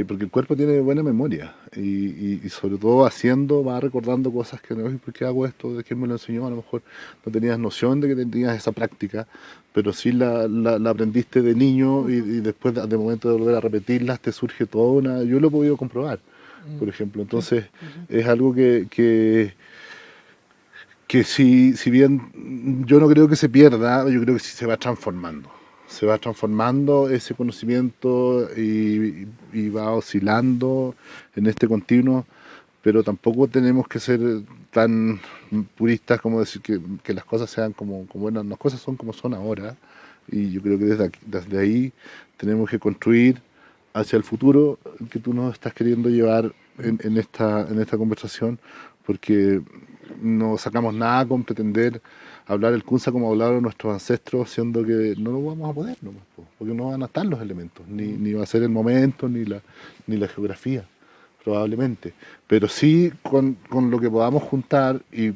Speaker 4: porque el cuerpo tiene buena memoria y sobre todo haciendo va recordando cosas que no, ¿por qué hago esto? ¿De quién me lo enseñó? A lo mejor no tenías noción de que tenías esa práctica, pero sí la aprendiste de niño y después de momento de volver a repetirlas te surge toda una... Yo lo he podido comprobar, por ejemplo. Entonces es algo que si bien yo no creo que se pierda, yo creo que sí se va transformando. Se va transformando ese conocimiento y va oscilando en este continuo, pero tampoco tenemos que ser tan puristas como decir que las cosas sean como bueno, las cosas son como son ahora, y yo creo que desde ahí tenemos que construir hacia el futuro que tú nos estás queriendo llevar en esta conversación, porque no sacamos nada con pretender hablar el Kunza como hablaron nuestros ancestros, siendo que no lo vamos a poder nomás, porque no van a estar los elementos, ni va a ser el momento, ni la geografía, probablemente. Pero sí con lo que podamos juntar y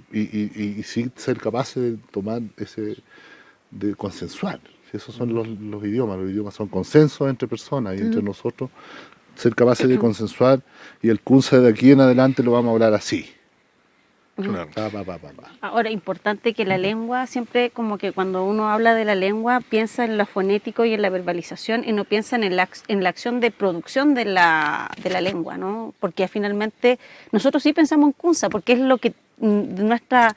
Speaker 4: sí ser capaces de tomar de consensuar. Esos son los idiomas son consensos entre personas y entre nosotros, ser capaces de consensuar, y el Kunza de aquí en adelante lo vamos a hablar así.
Speaker 1: Claro.
Speaker 2: Ahora, importante que la lengua, siempre como que cuando uno habla de la lengua, piensa en lo fonético y en la verbalización y no piensa en la acción de producción de la lengua, ¿no? Porque finalmente nosotros sí pensamos en Kunza, porque es lo que nuestra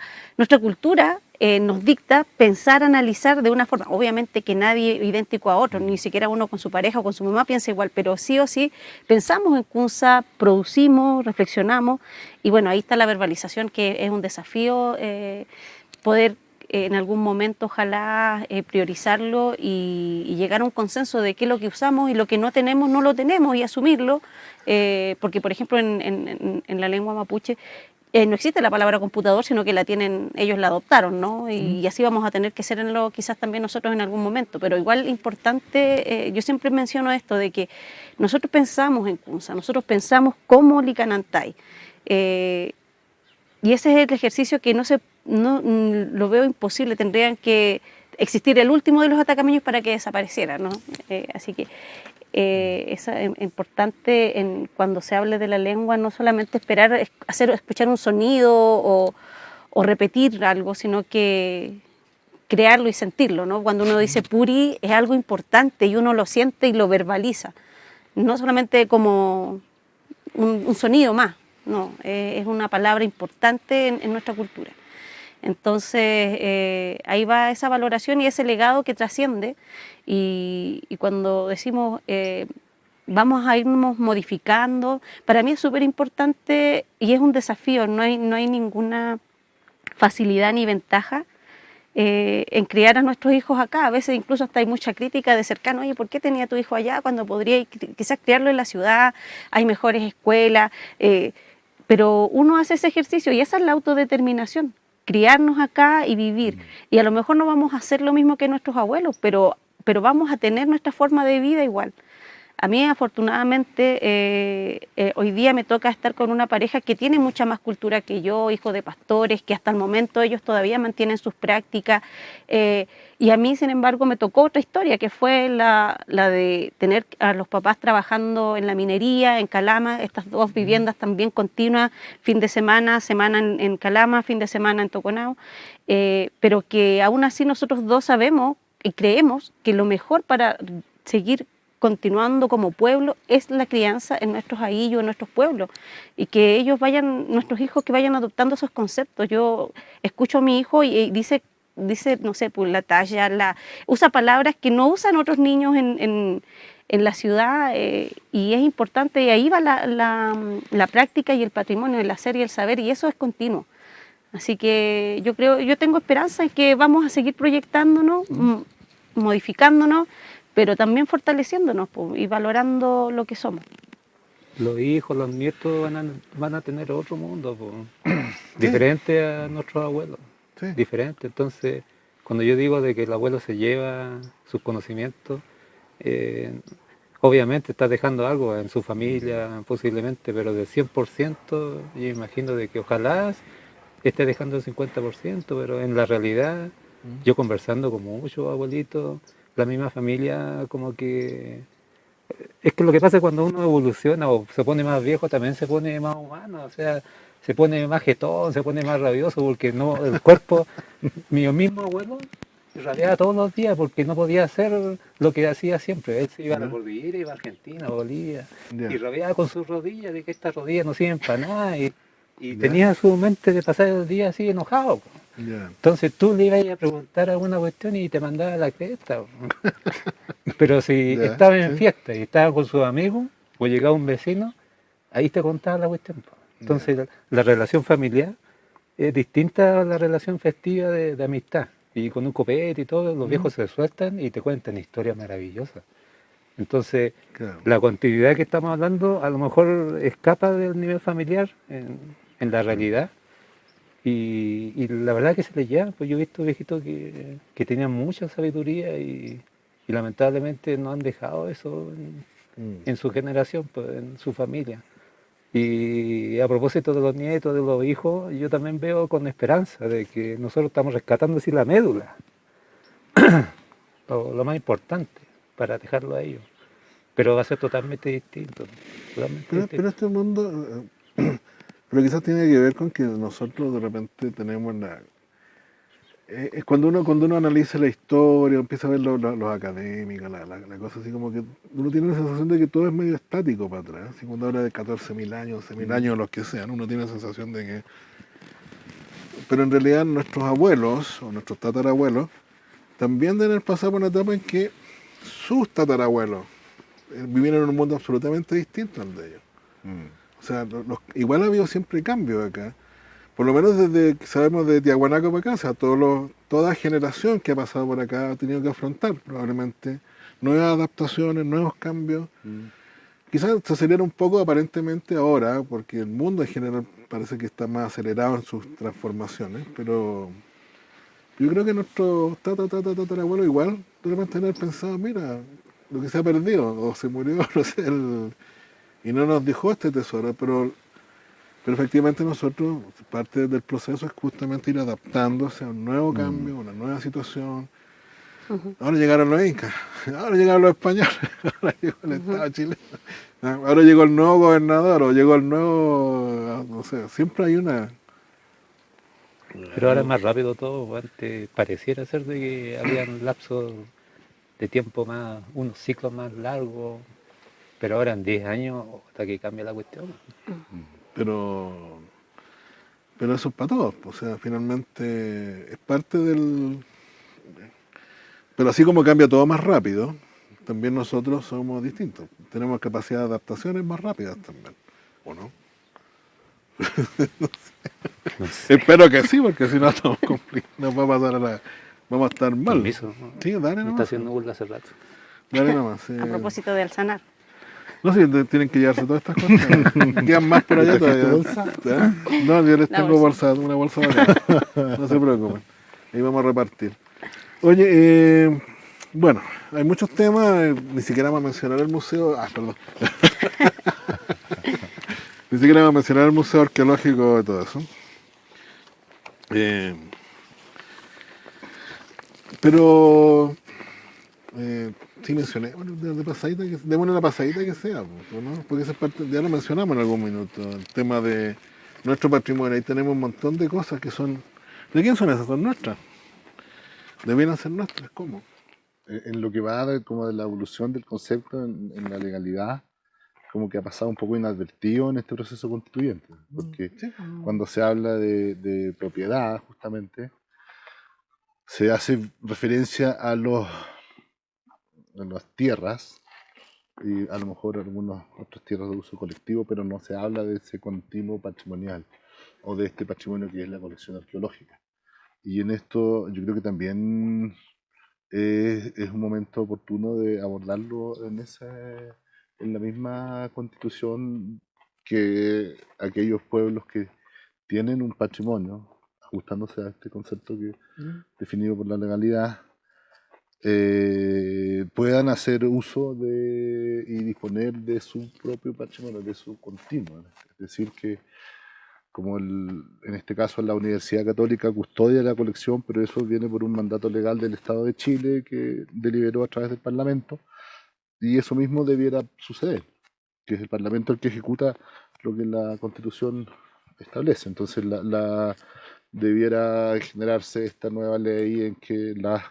Speaker 2: cultura nos dicta pensar, analizar de una forma, obviamente que nadie idéntico a otro, ni siquiera uno con su pareja o con su mamá piensa igual, pero sí o sí pensamos en Kunza, producimos, reflexionamos, y bueno, ahí está la verbalización, que es un desafío poder en algún momento ojalá priorizarlo y llegar a un consenso de qué es lo que usamos y lo que no tenemos, no lo tenemos, y asumirlo, porque por ejemplo en la lengua mapuche no existe la palabra computador, sino que la tienen, ellos la adoptaron, ¿no? Y así vamos a tener que serlo quizás también nosotros en algún momento. Pero igual importante, yo siempre menciono esto de que nosotros pensamos en Kunza, nosotros pensamos como Licanantay. Y ese es el ejercicio que no lo veo imposible, tendrían que existir el último de los atacameños para que desapareciera, ¿no? Así que es importante cuando se hable de la lengua no solamente esperar escuchar un sonido o repetir algo, sino que crearlo y sentirlo, ¿no? Cuando uno dice puri es algo importante y uno lo siente y lo verbaliza, no solamente como un sonido más, no, es una palabra importante en nuestra cultura. Entonces, ahí va esa valoración y ese legado que trasciende, y cuando decimos vamos a irnos modificando, para mí es súper importante y es un desafío, no hay ninguna facilidad ni ventaja en criar a nuestros hijos acá. A veces incluso hasta hay mucha crítica de cercano, oye, ¿por qué tenía tu hijo allá cuando podría quizás criarlo en la ciudad? Hay mejores escuelas, pero uno hace ese ejercicio y esa es la autodeterminación. criarnos acá y vivir. Y a lo mejor no vamos a hacer lo mismo que nuestros abuelos, pero vamos a tener nuestra forma de vida igual. A mí, afortunadamente, hoy día me toca estar con una pareja que tiene mucha más cultura que yo, hijo de pastores, que hasta el momento ellos todavía mantienen sus prácticas. Y a mí, sin embargo, me tocó otra historia, que fue la de tener a los papás trabajando en la minería, en Calama, estas dos viviendas también continuas, fin de semana, semana en Calama, fin de semana en Toconao, pero que aún así nosotros dos sabemos y creemos que lo mejor para seguir continuando como pueblo es la crianza en nuestros ahillos, en nuestros pueblos, y que ellos vayan, nuestros hijos que vayan adoptando esos conceptos. Yo escucho a mi hijo y dice, no sé, pues la talla, usa palabras que no usan otros niños en la ciudad, y es importante, y ahí va la práctica y el patrimonio, el hacer y el saber, y eso es continuo. Así que yo tengo esperanza en que vamos a seguir proyectándonos, modificándonos, pero también fortaleciéndonos y valorando lo que somos.
Speaker 3: Los hijos, los nietos van a tener otro mundo, diferente a nuestros abuelos, diferente. Entonces, cuando yo digo de que el abuelo se lleva sus conocimientos, obviamente está dejando algo en su familia, posiblemente, pero del 100%, yo imagino de que ojalá esté dejando el 50%, pero en la realidad, yo conversando con muchos abuelitos, la misma familia, como que es que lo que pasa cuando uno evoluciona o se pone más viejo, también se pone más humano, o sea, se pone más jetón, se pone más rabioso, porque no, el cuerpo, mi mismo abuelo rabiaba todos los días porque no podía hacer lo que hacía siempre. Él se iba a la cordillera, iba a Argentina, a Bolivia, y rabiaba con sus rodillas, de que estas rodillas no sirven para nada, y tenía su mente de pasar el día así enojado. Entonces tú le ibas a preguntar alguna cuestión y te mandaba la cresta. Pero si estaba en fiesta y estaba con sus amigos o llegaba un vecino, ahí te contaba la cuestión. Entonces la relación familiar es distinta a la relación festiva de amistad. Y con un copete y todo, los viejos se sueltan y te cuentan historias maravillosas. Entonces, la continuidad que estamos hablando a lo mejor escapa del nivel familiar en la realidad. Y la verdad que se les lleva, pues yo he visto viejitos que tenían mucha sabiduría y lamentablemente no han dejado eso en su generación, pues, en su familia. Y a propósito de los nietos, de los hijos, yo también veo con esperanza de que nosotros estamos rescatando así la médula, lo más importante, para dejarlo a ellos. Pero va a ser totalmente distinto.
Speaker 1: Pero este mundo... Pero quizás tiene que ver con que nosotros de repente tenemos cuando uno analiza la historia, empieza a ver los académicos, la cosa así como que uno tiene la sensación de que todo es medio estático para atrás. Así cuando habla de 14.000 años, 11.000 años, los que sean, uno tiene la sensación de que... Pero en realidad nuestros abuelos, o nuestros tatarabuelos, también deben haber pasado por una etapa en que sus tatarabuelos vivieron en un mundo absolutamente distinto al de ellos. O sea, igual ha habido siempre cambios acá. Por lo menos desde que sabemos de Tiahuanaco para acá, o sea, toda generación que ha pasado por acá ha tenido que afrontar probablemente nuevas adaptaciones, nuevos cambios. Quizás se acelera un poco aparentemente ahora, porque el mundo en general parece que está más acelerado en sus transformaciones, pero yo creo que nuestro tatarabuelo igual de repente haber pensado, mira, lo que se ha perdido, o se murió, no sé, y no nos dejó este tesoro, pero efectivamente nosotros, parte del proceso es justamente ir adaptándose a un nuevo cambio, una nueva situación. Ahora llegaron los incas, ahora llegaron los españoles, ahora llegó el Estado chileno, ahora llegó el nuevo gobernador, o llegó el nuevo, no sé, siempre hay una...
Speaker 3: Pero ahora es más rápido todo, antes pareciera ser de que había lapsos de tiempo más, unos ciclos más largos, pero ahora en 10 años hasta que cambia la cuestión.
Speaker 1: Pero eso es para todos, o sea, finalmente es parte del... Pero así como cambia todo más rápido, también nosotros somos distintos. Tenemos capacidad de adaptaciones más rápidas también, ¿o no? No sé. Espero que sí, porque si no estamos nos va a pasar vamos a estar mal.
Speaker 3: Permiso.
Speaker 1: Sí, dale nomás.
Speaker 3: Me está haciendo burla hace rato.
Speaker 1: Dale nomás.
Speaker 2: A propósito de Alzanar.
Speaker 1: No sé, tienen que llevarse todas estas cosas. Quedan más por allá
Speaker 4: ¿Te trajiste
Speaker 1: todavía.
Speaker 4: bolsa?
Speaker 1: No, yo les
Speaker 2: La
Speaker 1: tengo una bolsa bacana. No se preocupen. Ahí vamos a repartir. Oye, bueno, hay muchos temas, ni siquiera vamos a mencionar el museo. Perdón. Ni siquiera vamos a mencionar el museo arqueológico y todo eso. Pero sí mencioné, bueno, de pasadita, démosle una pasadita que sea, ¿no? Porque esa parte ya lo mencionamos en algún minuto, el tema de nuestro patrimonio. Ahí tenemos un montón de cosas que son. ¿De quién son esas? Son nuestras. Debieran ser nuestras, ¿cómo?
Speaker 4: En lo que va como de la evolución del concepto en la legalidad, como que ha pasado un poco inadvertido en este proceso constituyente, porque
Speaker 1: Sí.
Speaker 4: cuando se habla de propiedad, justamente, se hace referencia a las tierras, y a lo mejor algunas otras tierras de uso colectivo, pero no se habla de ese continuo patrimonial, o de este patrimonio que es la colección arqueológica. Y en esto yo creo que también es un momento oportuno de abordarlo en la misma constitución, que aquellos pueblos que tienen un patrimonio, ajustándose a este concepto que definido por la legalidad, puedan hacer uso y disponer de su propio patrimonio, de su continuo. Es decir, que como en este caso la Universidad Católica custodia la colección, pero eso viene por un mandato legal del Estado de Chile que deliberó a través del Parlamento, y eso mismo debiera suceder, que es el Parlamento el que ejecuta lo que la Constitución establece. Entonces debiera generarse esta nueva ley en que las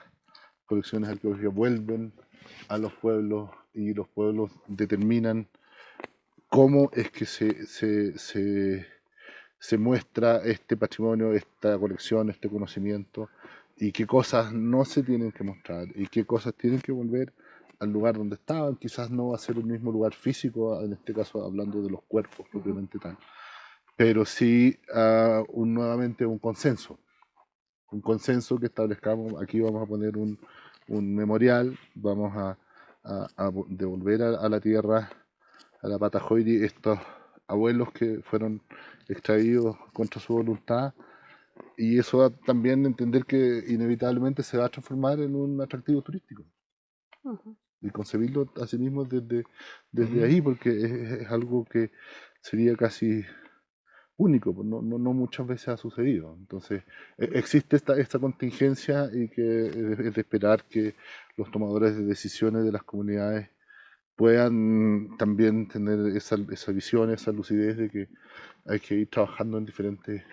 Speaker 4: colecciones arqueológicas vuelven a los pueblos y los pueblos determinan cómo es que se muestra este patrimonio, esta colección, este conocimiento, y qué cosas no se tienen que mostrar y qué cosas tienen que volver al lugar donde estaban. Quizás no va a ser el mismo lugar físico, en este caso hablando de los cuerpos propiamente tal, pero sí nuevamente un consenso que establezcamos. Aquí vamos a poner un memorial, vamos a devolver a la tierra, a la Patajoiri, estos abuelos que fueron extraídos contra su voluntad, y eso va también a entender que inevitablemente se va a transformar en un atractivo turístico. Y concebirlo así mismo desde ahí, porque es algo que sería casi único, pues no muchas veces ha sucedido. Entonces, existe esta contingencia, y que es de esperar que los tomadores de decisiones de las comunidades puedan también tener esa visión, esa lucidez de que hay que ir trabajando en diferentes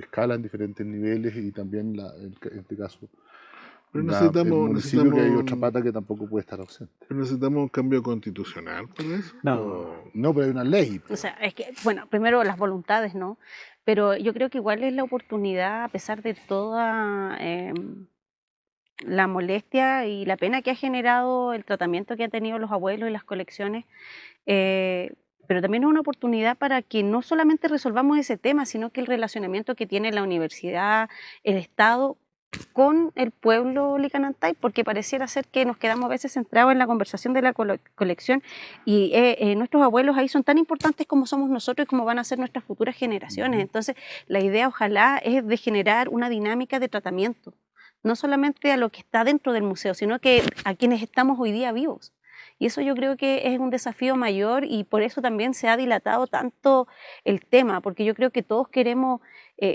Speaker 4: escalas, en diferentes niveles, y también en este caso
Speaker 1: Pero
Speaker 4: el municipio, que hay otra pata que tampoco puede estar ausente.
Speaker 1: Pero necesitamos un cambio constitucional para eso.
Speaker 4: No, pero hay una ley.
Speaker 2: O sea, es que, bueno, primero las voluntades, ¿no? Pero yo creo que igual es la oportunidad, a pesar de toda la molestia y la pena que ha generado el tratamiento que han tenido los abuelos y las colecciones, pero también es una oportunidad para que no solamente resolvamos ese tema, sino que el relacionamiento que tiene la universidad, el Estado, con el pueblo licanantay, porque pareciera ser que nos quedamos a veces centrados en la conversación de la colección, y nuestros abuelos ahí son tan importantes como somos nosotros y como van a ser nuestras futuras generaciones. Entonces, la idea ojalá es de generar una dinámica de tratamiento, no solamente a lo que está dentro del museo, sino que a quienes estamos hoy día vivos. Y eso yo creo que es un desafío mayor, y por eso también se ha dilatado tanto el tema, porque yo creo que todos queremos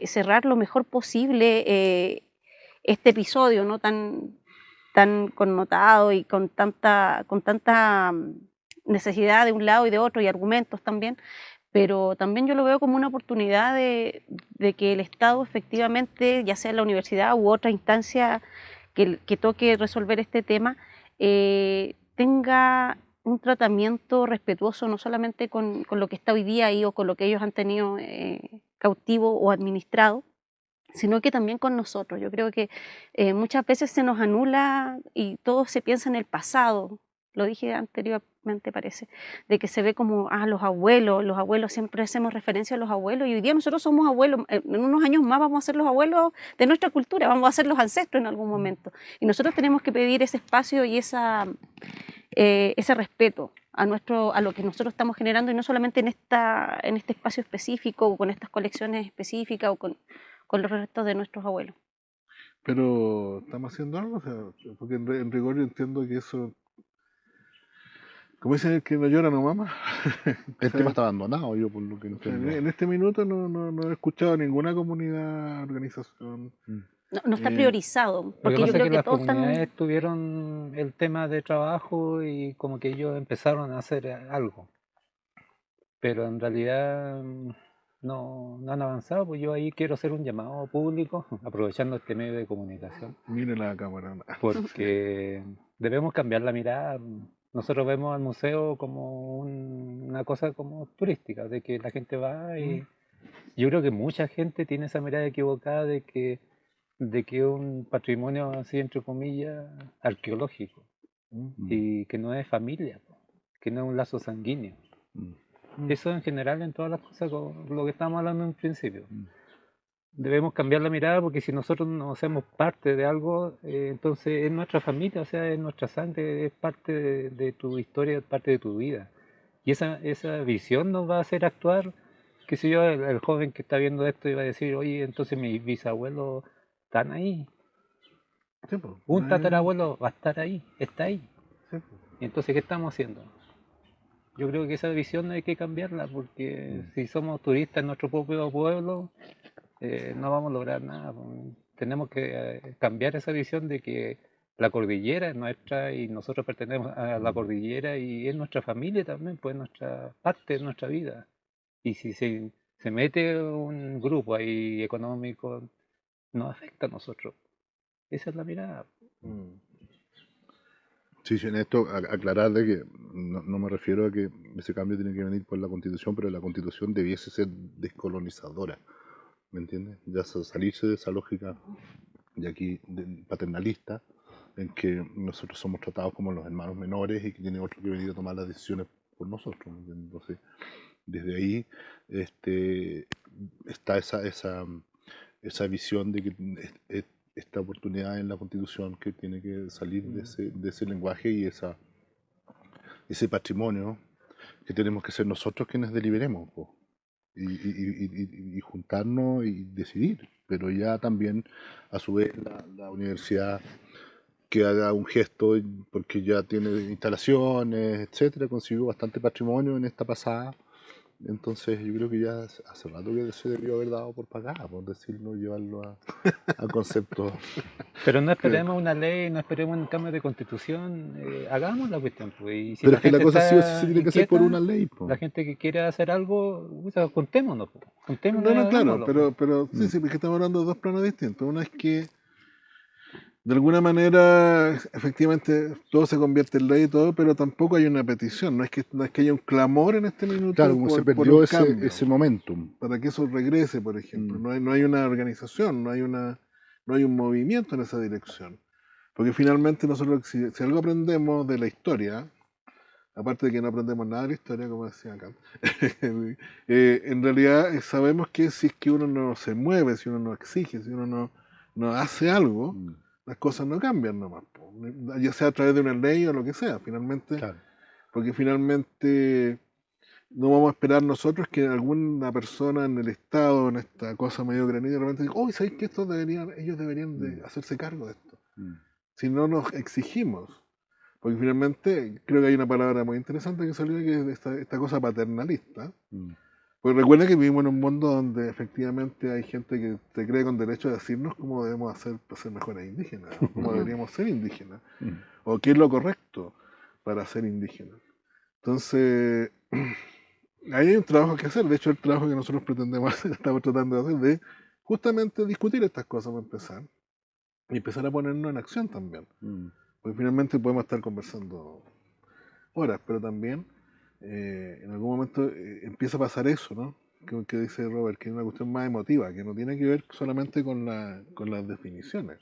Speaker 2: cerrar lo mejor posible este episodio, ¿no? tan connotado y con tanta necesidad de un lado y de otro, y argumentos también, pero también yo lo veo como una oportunidad de que el Estado efectivamente, ya sea la universidad u otra instancia que toque resolver este tema, tenga un tratamiento respetuoso, no solamente con lo que está hoy día ahí o con lo que ellos han tenido cautivo o administrado, sino que también con nosotros. Yo creo que muchas veces se nos anula y todo se piensa en el pasado. Lo dije anteriormente, parece, de que se ve como, los abuelos, siempre hacemos referencia a los abuelos, y hoy día nosotros somos abuelos. En unos años más vamos a ser los abuelos de nuestra cultura, vamos a ser los ancestros en algún momento, y nosotros tenemos que pedir ese espacio y esa ese respeto a lo que nosotros estamos generando, y no solamente en este espacio específico, o con estas colecciones específicas, o con los restos de nuestros abuelos.
Speaker 1: Pero estamos haciendo algo, o sea, porque en rigor yo entiendo que eso, como dicen, el que no llora no mama.
Speaker 4: El tema está abandonado, yo por lo que entiendo.
Speaker 1: En este minuto no he escuchado ninguna comunidad, organización.
Speaker 2: No está priorizado,
Speaker 3: Lo que
Speaker 2: porque yo
Speaker 3: pasa es
Speaker 2: creo
Speaker 3: que
Speaker 2: que
Speaker 3: las
Speaker 2: todos
Speaker 3: comunidades
Speaker 2: están...
Speaker 3: tuvieron el tema de trabajo y como que ellos empezaron a hacer algo, pero en realidad no han avanzado. Pues yo ahí quiero hacer un llamado público, aprovechando este medio de comunicación,
Speaker 1: Mire la cámara.
Speaker 3: porque debemos cambiar la mirada. Nosotros vemos al museo como una cosa como turística, de que la gente va y yo creo que mucha gente tiene esa mirada equivocada de que es un patrimonio así entre comillas arqueológico y que no es familia, que no es un lazo sanguíneo. Eso en general en todas las cosas, con lo que estábamos hablando en un principio. Debemos cambiar la mirada, porque si nosotros no hacemos parte de algo, entonces es nuestra familia, o sea, es nuestra sangre, es parte de tu historia, es parte de tu vida. Y esa visión nos va a hacer actuar, qué sé yo, el joven que está viendo esto y va a decir, oye, entonces mis bisabuelos están ahí.
Speaker 1: Sí, pues,
Speaker 3: Un tatarabuelo va a estar ahí, está ahí.
Speaker 1: sí, pues.
Speaker 3: Y entonces, ¿qué estamos haciendo? Yo creo que esa visión hay que cambiarla, porque si somos turistas en nuestro propio pueblo, no vamos a lograr nada. Tenemos que cambiar esa visión de que la cordillera es nuestra y nosotros pertenecemos a la cordillera y es nuestra familia también, pues es nuestra parte de nuestra vida. Y si se mete un grupo ahí económico, nos afecta a nosotros. Esa es la mirada.
Speaker 4: Sí, en esto aclarar de que no me refiero a que ese cambio tiene que venir por la Constitución, pero la Constitución debiese ser descolonizadora, ¿me entiendes? Ya salirse de esa lógica de aquí paternalista, en que nosotros somos tratados como los hermanos menores y que tiene otro que venir a tomar las decisiones por nosotros, ¿me entiendes? Entonces, desde ahí está esa visión de que esta oportunidad en la Constitución que tiene que salir de ese lenguaje y ese patrimonio que tenemos que ser nosotros quienes deliberemos, po, y juntarnos y decidir, pero ya también a su vez la universidad que haga un gesto porque ya tiene instalaciones, etcétera, consiguió bastante patrimonio en esta pasada. Entonces yo creo que ya hace rato que se debió haber dado por pagada, por decirlo, llevarlo a conceptos.
Speaker 3: Pero no esperemos una ley, no esperemos un cambio de constitución, hagamos la cuestión. Pues. Y si
Speaker 4: Pero es que la cosa sí o sí
Speaker 3: está
Speaker 4: se tiene que hacer por
Speaker 3: inquieta,
Speaker 4: una ley, po.
Speaker 3: la gente que quiera hacer algo, contémonos. Pues. Contémonos y
Speaker 1: No, claro,
Speaker 3: hagámoslo.
Speaker 1: pero sí, porque estamos hablando de dos planos distintos. Una es que de alguna manera, efectivamente, todo se convierte en ley y todo, pero tampoco hay una petición. No es que haya un clamor en este minuto
Speaker 4: Claro, como se
Speaker 1: por
Speaker 4: perdió
Speaker 1: un cambio,
Speaker 4: ese momentum.
Speaker 1: para que eso regrese, por ejemplo. No hay una organización, no hay un movimiento en esa dirección. Porque finalmente nosotros, si algo aprendemos de la historia, aparte de que no aprendemos nada de la historia, como decía Kant, en realidad sabemos que si es que uno no se mueve, si uno no exige, si uno no hace algo, las cosas no cambian nomás, po. Ya sea a través de una ley o lo que sea, finalmente,
Speaker 4: Claro.
Speaker 1: porque finalmente no vamos a esperar nosotros que alguna persona en el Estado, en esta cosa medio granita, de repente diga, oh, ¿sabéis que ellos deberían de hacerse cargo de esto? Si no nos exigimos. Porque finalmente creo que hay una palabra muy interesante que salió, que es esta cosa paternalista. Porque recuerda que vivimos en un mundo donde efectivamente hay gente que se cree con derecho a decirnos cómo debemos hacer para ser mejores indígenas, o cómo deberíamos ser indígenas, o qué es lo correcto para ser indígenas. Entonces, ahí hay un trabajo que hacer. De hecho, el trabajo que nosotros pretendemos hacer, estamos tratando de hacer, de justamente discutir estas cosas para empezar, y empezar a ponernos en acción también. Porque finalmente podemos estar conversando horas, pero también en algún momento empieza a pasar eso, ¿no? Que dice Robert, que es una cuestión más emotiva, que no tiene que ver solamente con las definiciones,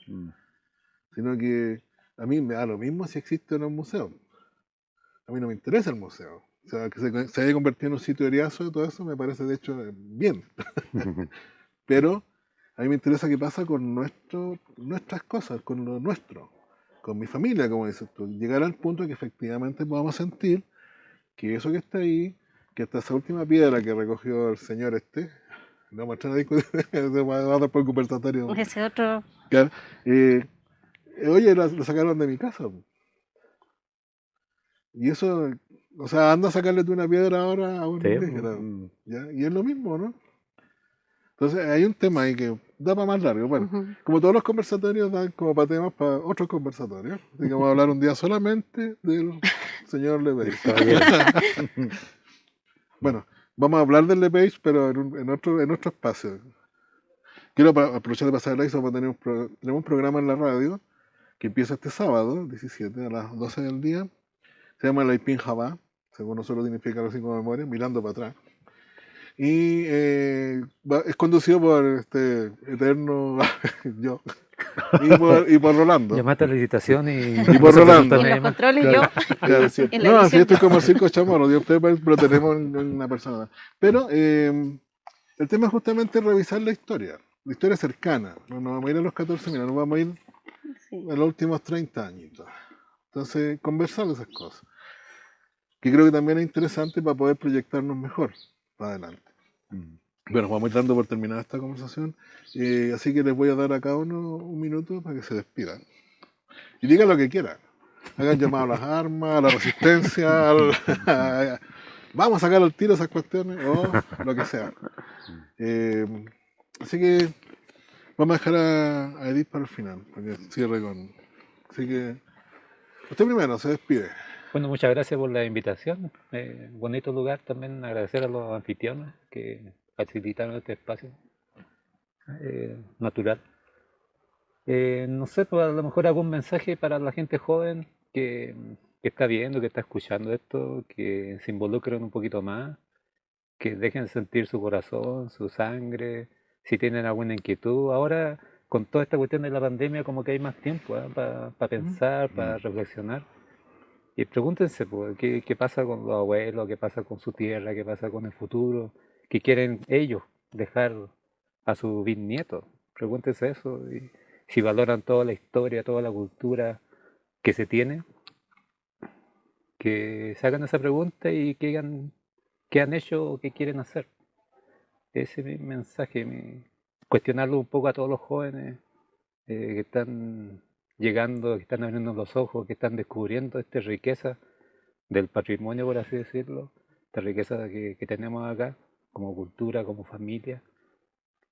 Speaker 1: sino que a mí me da lo mismo si existe o no un museo. A mí no me interesa el museo. O sea, que se haya convertido en un sitio eriazo y todo eso me parece de hecho bien. Pero a mí me interesa qué pasa con nuestras cosas, con lo nuestro. con mi familia, como dices tú, llegar al punto que efectivamente podamos sentir que eso que está ahí, que hasta esa última piedra que recogió el señor no me a discutir, se va a dar por el conversatorio.
Speaker 2: Ese otro.
Speaker 1: Claro, oye, lo sacaron de mi casa. Y eso, o sea, anda a sacarle tú una piedra ahora a un
Speaker 3: Sí,
Speaker 1: indígena, ¿ya? Y es lo mismo, ¿no? Entonces hay un tema ahí que da para más largo. Bueno,
Speaker 2: Ujú.
Speaker 1: como todos los conversatorios dan como para temas para otros conversatorios. Así que vamos a hablar un día solamente del señor Lepage. Bueno, vamos a hablar del Lepage, pero en otro espacio. Quiero aprovechar de pasar el aviso para tener tenemos un programa en la radio que empieza este sábado, 17 a las 12 del día. Se llama La Ipin Jabá, según nosotros significa los 5 memorias, mirando para atrás. Y es conducido por este eterno yo y por Rolando.
Speaker 3: Llamaste a la licitación y
Speaker 1: por Rolando.
Speaker 2: Y en los controles yo. En la
Speaker 1: No, así
Speaker 2: edición.
Speaker 1: estoy como el circo chamorro, Dios pero tenemos una persona. Pero el tema es justamente revisar la historia cercana. No nos vamos a ir a los 14.000, nos vamos a ir
Speaker 2: Sí.
Speaker 1: a los últimos 30 añitos. Entonces, conversar de esas cosas. Que creo que también es interesante para poder proyectarnos mejor para adelante. Bueno, vamos a ir dando por terminada esta conversación, así que les voy a dar a cada uno un minuto para que se despidan. Y digan lo que quieran. Hagan llamado a las armas, a la resistencia, vamos a sacar al tiro esas cuestiones, o lo que sea. Así que vamos a dejar a Edith para el final, para que cierre con... Así que usted primero se despide.
Speaker 3: Bueno, muchas gracias por la invitación. Bonito lugar también, agradecer a los anfitriones que facilitaron este espacio natural. No sé, pues a lo mejor algún mensaje para la gente joven que está viendo, que está escuchando esto, que se involucren un poquito más, que dejen sentir su corazón, su sangre, si tienen alguna inquietud. Ahora, con toda esta cuestión de la pandemia, como que hay más tiempo para pensar, para reflexionar. Y pregúntense, pues, ¿qué pasa con los abuelos? ¿Qué pasa con su tierra? ¿Qué pasa con el futuro? ¿Qué quieren ellos dejar a sus bisnietos? Pregúntense eso. Y si valoran toda la historia, toda la cultura que se tiene, que se hagan esa pregunta y que digan qué han hecho o qué quieren hacer. Ese es mi mensaje, cuestionarlo un poco a todos los jóvenes que están llegando, que están abriendo los ojos, que están descubriendo esta riqueza del patrimonio, por así decirlo, esta riqueza que tenemos acá, como cultura, como familia,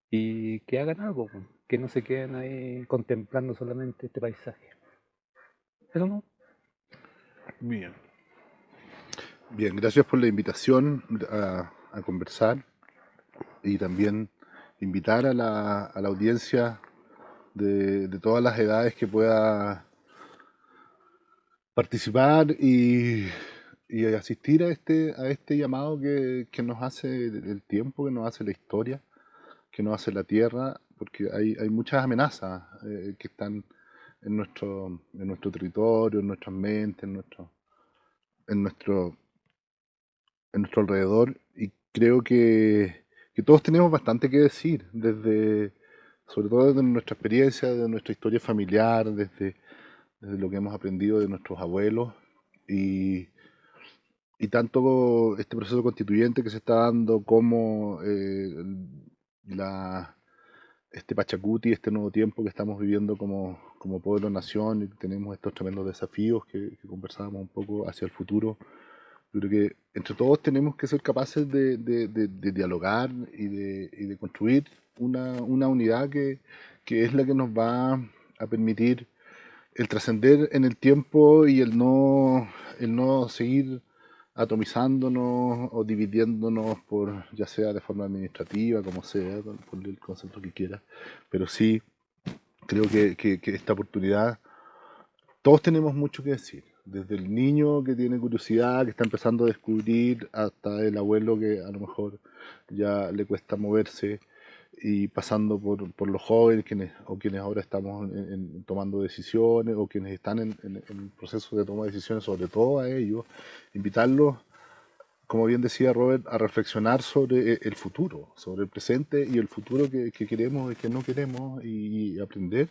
Speaker 3: y que hagan algo, pues, que no se queden ahí contemplando solamente este paisaje. ¿Eso no?
Speaker 1: Bien.
Speaker 4: Bien, gracias por la invitación a conversar y también invitar a la audiencia de todas las edades que pueda participar y asistir a este llamado que nos hace el tiempo, que nos hace la historia, que nos hace la tierra, porque hay muchas amenazas que están en nuestro territorio, en nuestras mentes, en nuestro alrededor, y creo que todos tenemos bastante que decir, sobre todo desde nuestra experiencia, de nuestra historia familiar, desde lo que hemos aprendido de nuestros abuelos, y tanto este proceso constituyente que se está dando como este Pachacuti, este nuevo tiempo que estamos viviendo como pueblo-nación, y tenemos estos tremendos desafíos que conversábamos un poco hacia el futuro. Yo creo que entre todos tenemos que ser capaces de dialogar y de construir una unidad que es la que nos va a permitir el trascender en el tiempo y el no seguir atomizándonos o dividiéndonos ya sea de forma administrativa, como sea, por el concepto que quiera, pero sí creo que esta oportunidad, todos tenemos mucho que decir, desde el niño que tiene curiosidad, que está empezando a descubrir, hasta el abuelo que a lo mejor ya le cuesta moverse, y pasando por los jóvenes quienes ahora estamos tomando decisiones, o quienes están en el proceso de toma de decisiones, sobre todo a ellos, invitarlos, como bien decía Robert, a reflexionar sobre el futuro, sobre el presente y el futuro que queremos y que no queremos, y aprender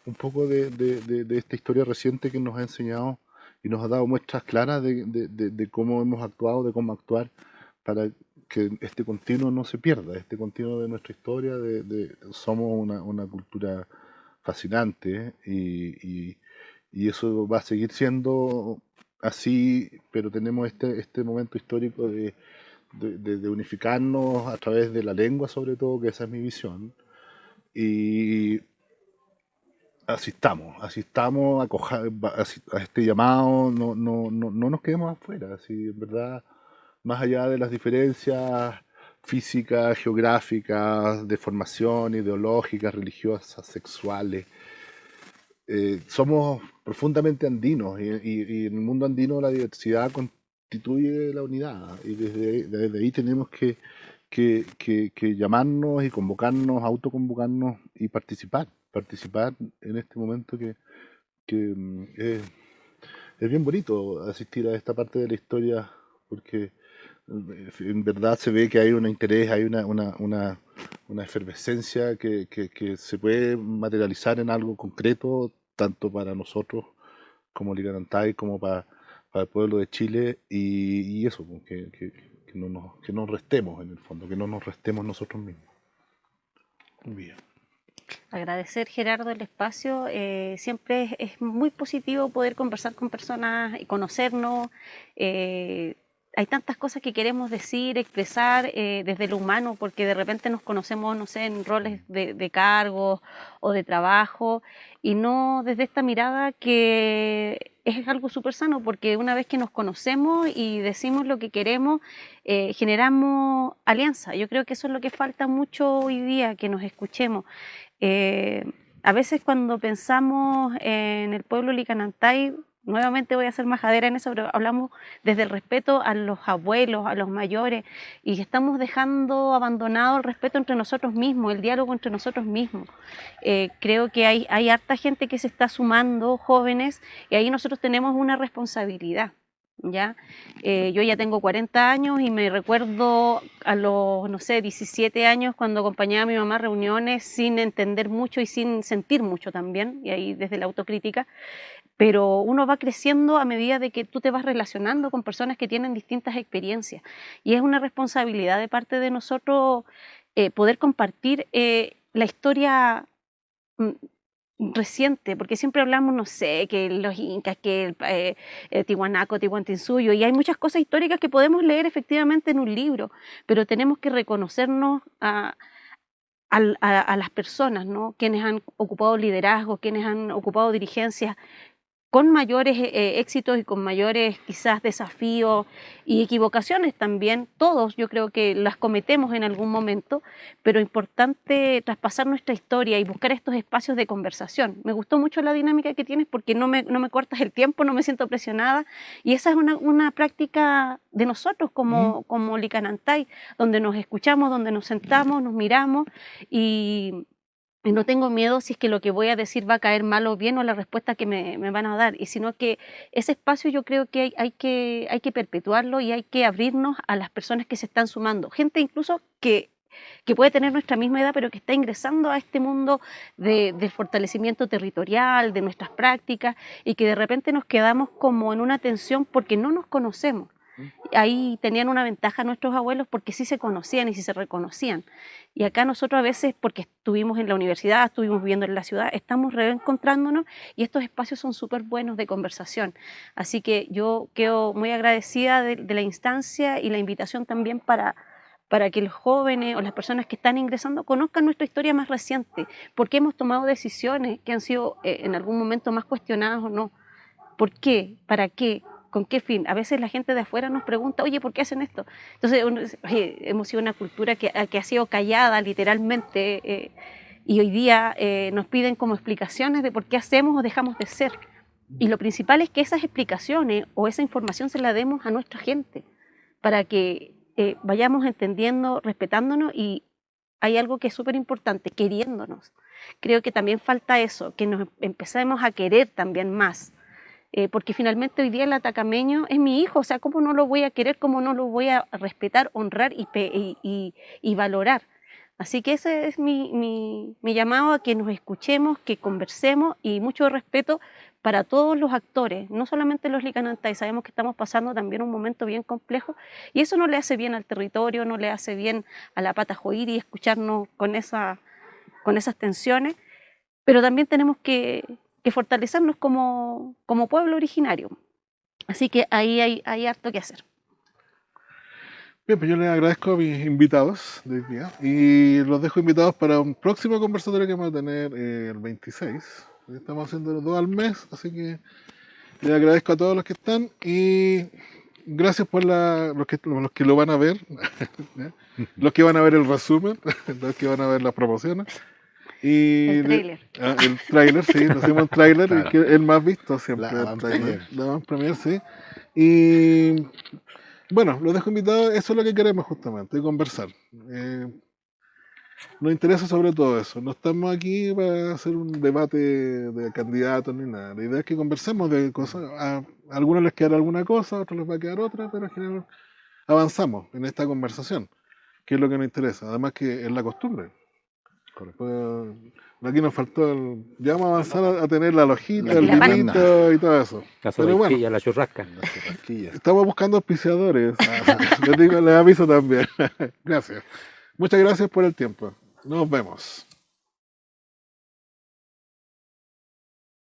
Speaker 4: un poco de esta historia reciente que nos ha enseñado y nos ha dado muestras claras de cómo hemos actuado, de cómo actuar para que este continuo no se pierda, este continuo de nuestra historia, somos una cultura fascinante y eso va a seguir siendo así, pero tenemos este momento histórico de unificarnos a través de la lengua, sobre todo, que esa es mi visión, y asistamos a este llamado, no nos quedemos afuera, así, en verdad, más allá de las diferencias físicas, geográficas, de formación, ideológicas, religiosas, sexuales, somos profundamente andinos y en el mundo andino la diversidad constituye la unidad y desde ahí tenemos que llamarnos y convocarnos, autoconvocarnos y participar en este momento es bien bonito asistir a esta parte de la historia porque en verdad se ve que hay un interés, hay una efervescencia que se puede materializar en algo concreto, tanto para nosotros como Licanantay, como para el pueblo de Chile, y eso, pues, que no nos restemos en el fondo, que no nos restemos nosotros mismos. Bien.
Speaker 2: Agradecer, Gerardo, el espacio. Siempre es muy positivo poder conversar con personas y conocernos. Hay tantas cosas que queremos decir, expresar desde lo humano, porque de repente nos conocemos, no sé, en roles de cargos o de trabajo, y no desde esta mirada que es algo súper sano, porque una vez que nos conocemos y decimos lo que queremos, generamos alianza. Yo creo que eso es lo que falta mucho hoy día, que nos escuchemos. A veces cuando pensamos en el pueblo Licanantay, nuevamente voy a ser majadera en eso, pero hablamos desde el respeto a los abuelos, a los mayores, y estamos dejando abandonado el respeto entre nosotros mismos, el diálogo entre nosotros mismos. Creo que hay harta gente que se está sumando, jóvenes, y ahí nosotros tenemos una responsabilidad. ¿Ya? Yo ya tengo 40 años y me recuerdo a los, no sé, 17 años cuando acompañaba a mi mamá a reuniones sin entender mucho y sin sentir mucho también, y ahí desde la autocrítica, pero uno va creciendo a medida de que tú te vas relacionando con personas que tienen distintas experiencias, y es una responsabilidad de parte de nosotros poder compartir la historia reciente, porque siempre hablamos, no sé, que los incas, que el Tiwanaku, Tiwantinsuyo, y hay muchas cosas históricas que podemos leer efectivamente en un libro, pero tenemos que reconocernos a las personas, ¿no? Quienes han ocupado liderazgo, quienes han ocupado dirigencias con mayores éxitos y con mayores quizás desafíos y equivocaciones también. Todos yo creo que las cometemos en algún momento, pero importante traspasar nuestra historia y buscar estos espacios de conversación. Me gustó mucho la dinámica que tienes porque no me cortas el tiempo, no me siento presionada, y esa es una práctica de nosotros como Licanantay, donde nos escuchamos, donde nos sentamos, nos miramos y no tengo miedo si es que lo que voy a decir va a caer mal o bien, o la respuesta que me van a dar, y sino que ese espacio yo creo que hay que perpetuarlo y hay que abrirnos a las personas que se están sumando, gente incluso que puede tener nuestra misma edad, pero que está ingresando a este mundo del fortalecimiento territorial, de nuestras prácticas, y que de repente nos quedamos como en una tensión porque no nos conocemos. Ahí tenían una ventaja nuestros abuelos porque sí se conocían y sí se reconocían. Y acá nosotros a veces, porque estuvimos en la universidad, estuvimos viviendo en la ciudad, estamos reencontrándonos, y estos espacios son súper buenos de conversación. Así que yo quedo muy agradecida de la instancia y la invitación también para que los jóvenes o las personas que están ingresando conozcan nuestra historia más reciente, porque hemos tomado decisiones que han sido en algún momento más cuestionadas o no. ¿Por qué? ¿Para qué? ¿Con qué fin? A veces la gente de afuera nos pregunta, oye, ¿por qué hacen esto? Entonces, oye, hemos sido una cultura que ha sido callada literalmente, y hoy día nos piden como explicaciones de por qué hacemos o dejamos de ser. Y lo principal es que esas explicaciones o esa información se la demos a nuestra gente para que vayamos entendiendo, respetándonos, y hay algo que es súper importante, queriéndonos. Creo que también falta eso, que nos empecemos a querer también más. Porque finalmente hoy día el atacameño es mi hijo, o sea, ¿cómo no lo voy a querer, cómo no lo voy a respetar, honrar y valorar? Así que ese es mi llamado a que nos escuchemos, que conversemos y mucho respeto para todos los actores, no solamente los licanantas, y sabemos que estamos pasando también un momento bien complejo y eso no le hace bien al territorio, no le hace bien a la pata joiri escucharnos con esas tensiones, pero también tenemos que fortalecernos como pueblo originario. Así que ahí hay harto que hacer.
Speaker 1: Bien, pues yo les agradezco a mis invitados de hoy día y los dejo invitados para un próximo conversatorio que vamos a tener el 26. Estamos haciendo los 2 al mes, así que les agradezco a todos los que están y gracias por los que lo van a ver, ¿eh? Los que van a ver el resumen, los que van a ver las promociones. Y
Speaker 2: El tráiler.
Speaker 1: El tráiler, sí, nos hicimos un tráiler,
Speaker 4: Claro.
Speaker 1: que es el más visto siempre.
Speaker 4: La
Speaker 1: el tráiler.
Speaker 4: avant-première.
Speaker 1: La avant-première, sí. Y bueno, los dejo invitados, eso es lo que queremos justamente, conversar. Nos interesa sobre todo eso, no estamos aquí para hacer un debate de candidatos ni nada. La idea es que conversemos de cosas, a algunos les quedará alguna cosa, a otros les va a quedar otra, pero en general avanzamos en esta conversación, que es lo que nos interesa, además que es la costumbre. Pues, aquí nos faltó ya vamos a avanzar a tener la lojita,
Speaker 4: La
Speaker 1: el
Speaker 2: pizza.
Speaker 1: vinito y todo eso.
Speaker 3: La
Speaker 1: Pero bueno,
Speaker 3: sopaipilla, la churrasca.
Speaker 4: Las churrasquillas.
Speaker 1: estamos buscando auspiciadores. Les aviso también. Gracias. Muchas gracias por el tiempo. Nos vemos.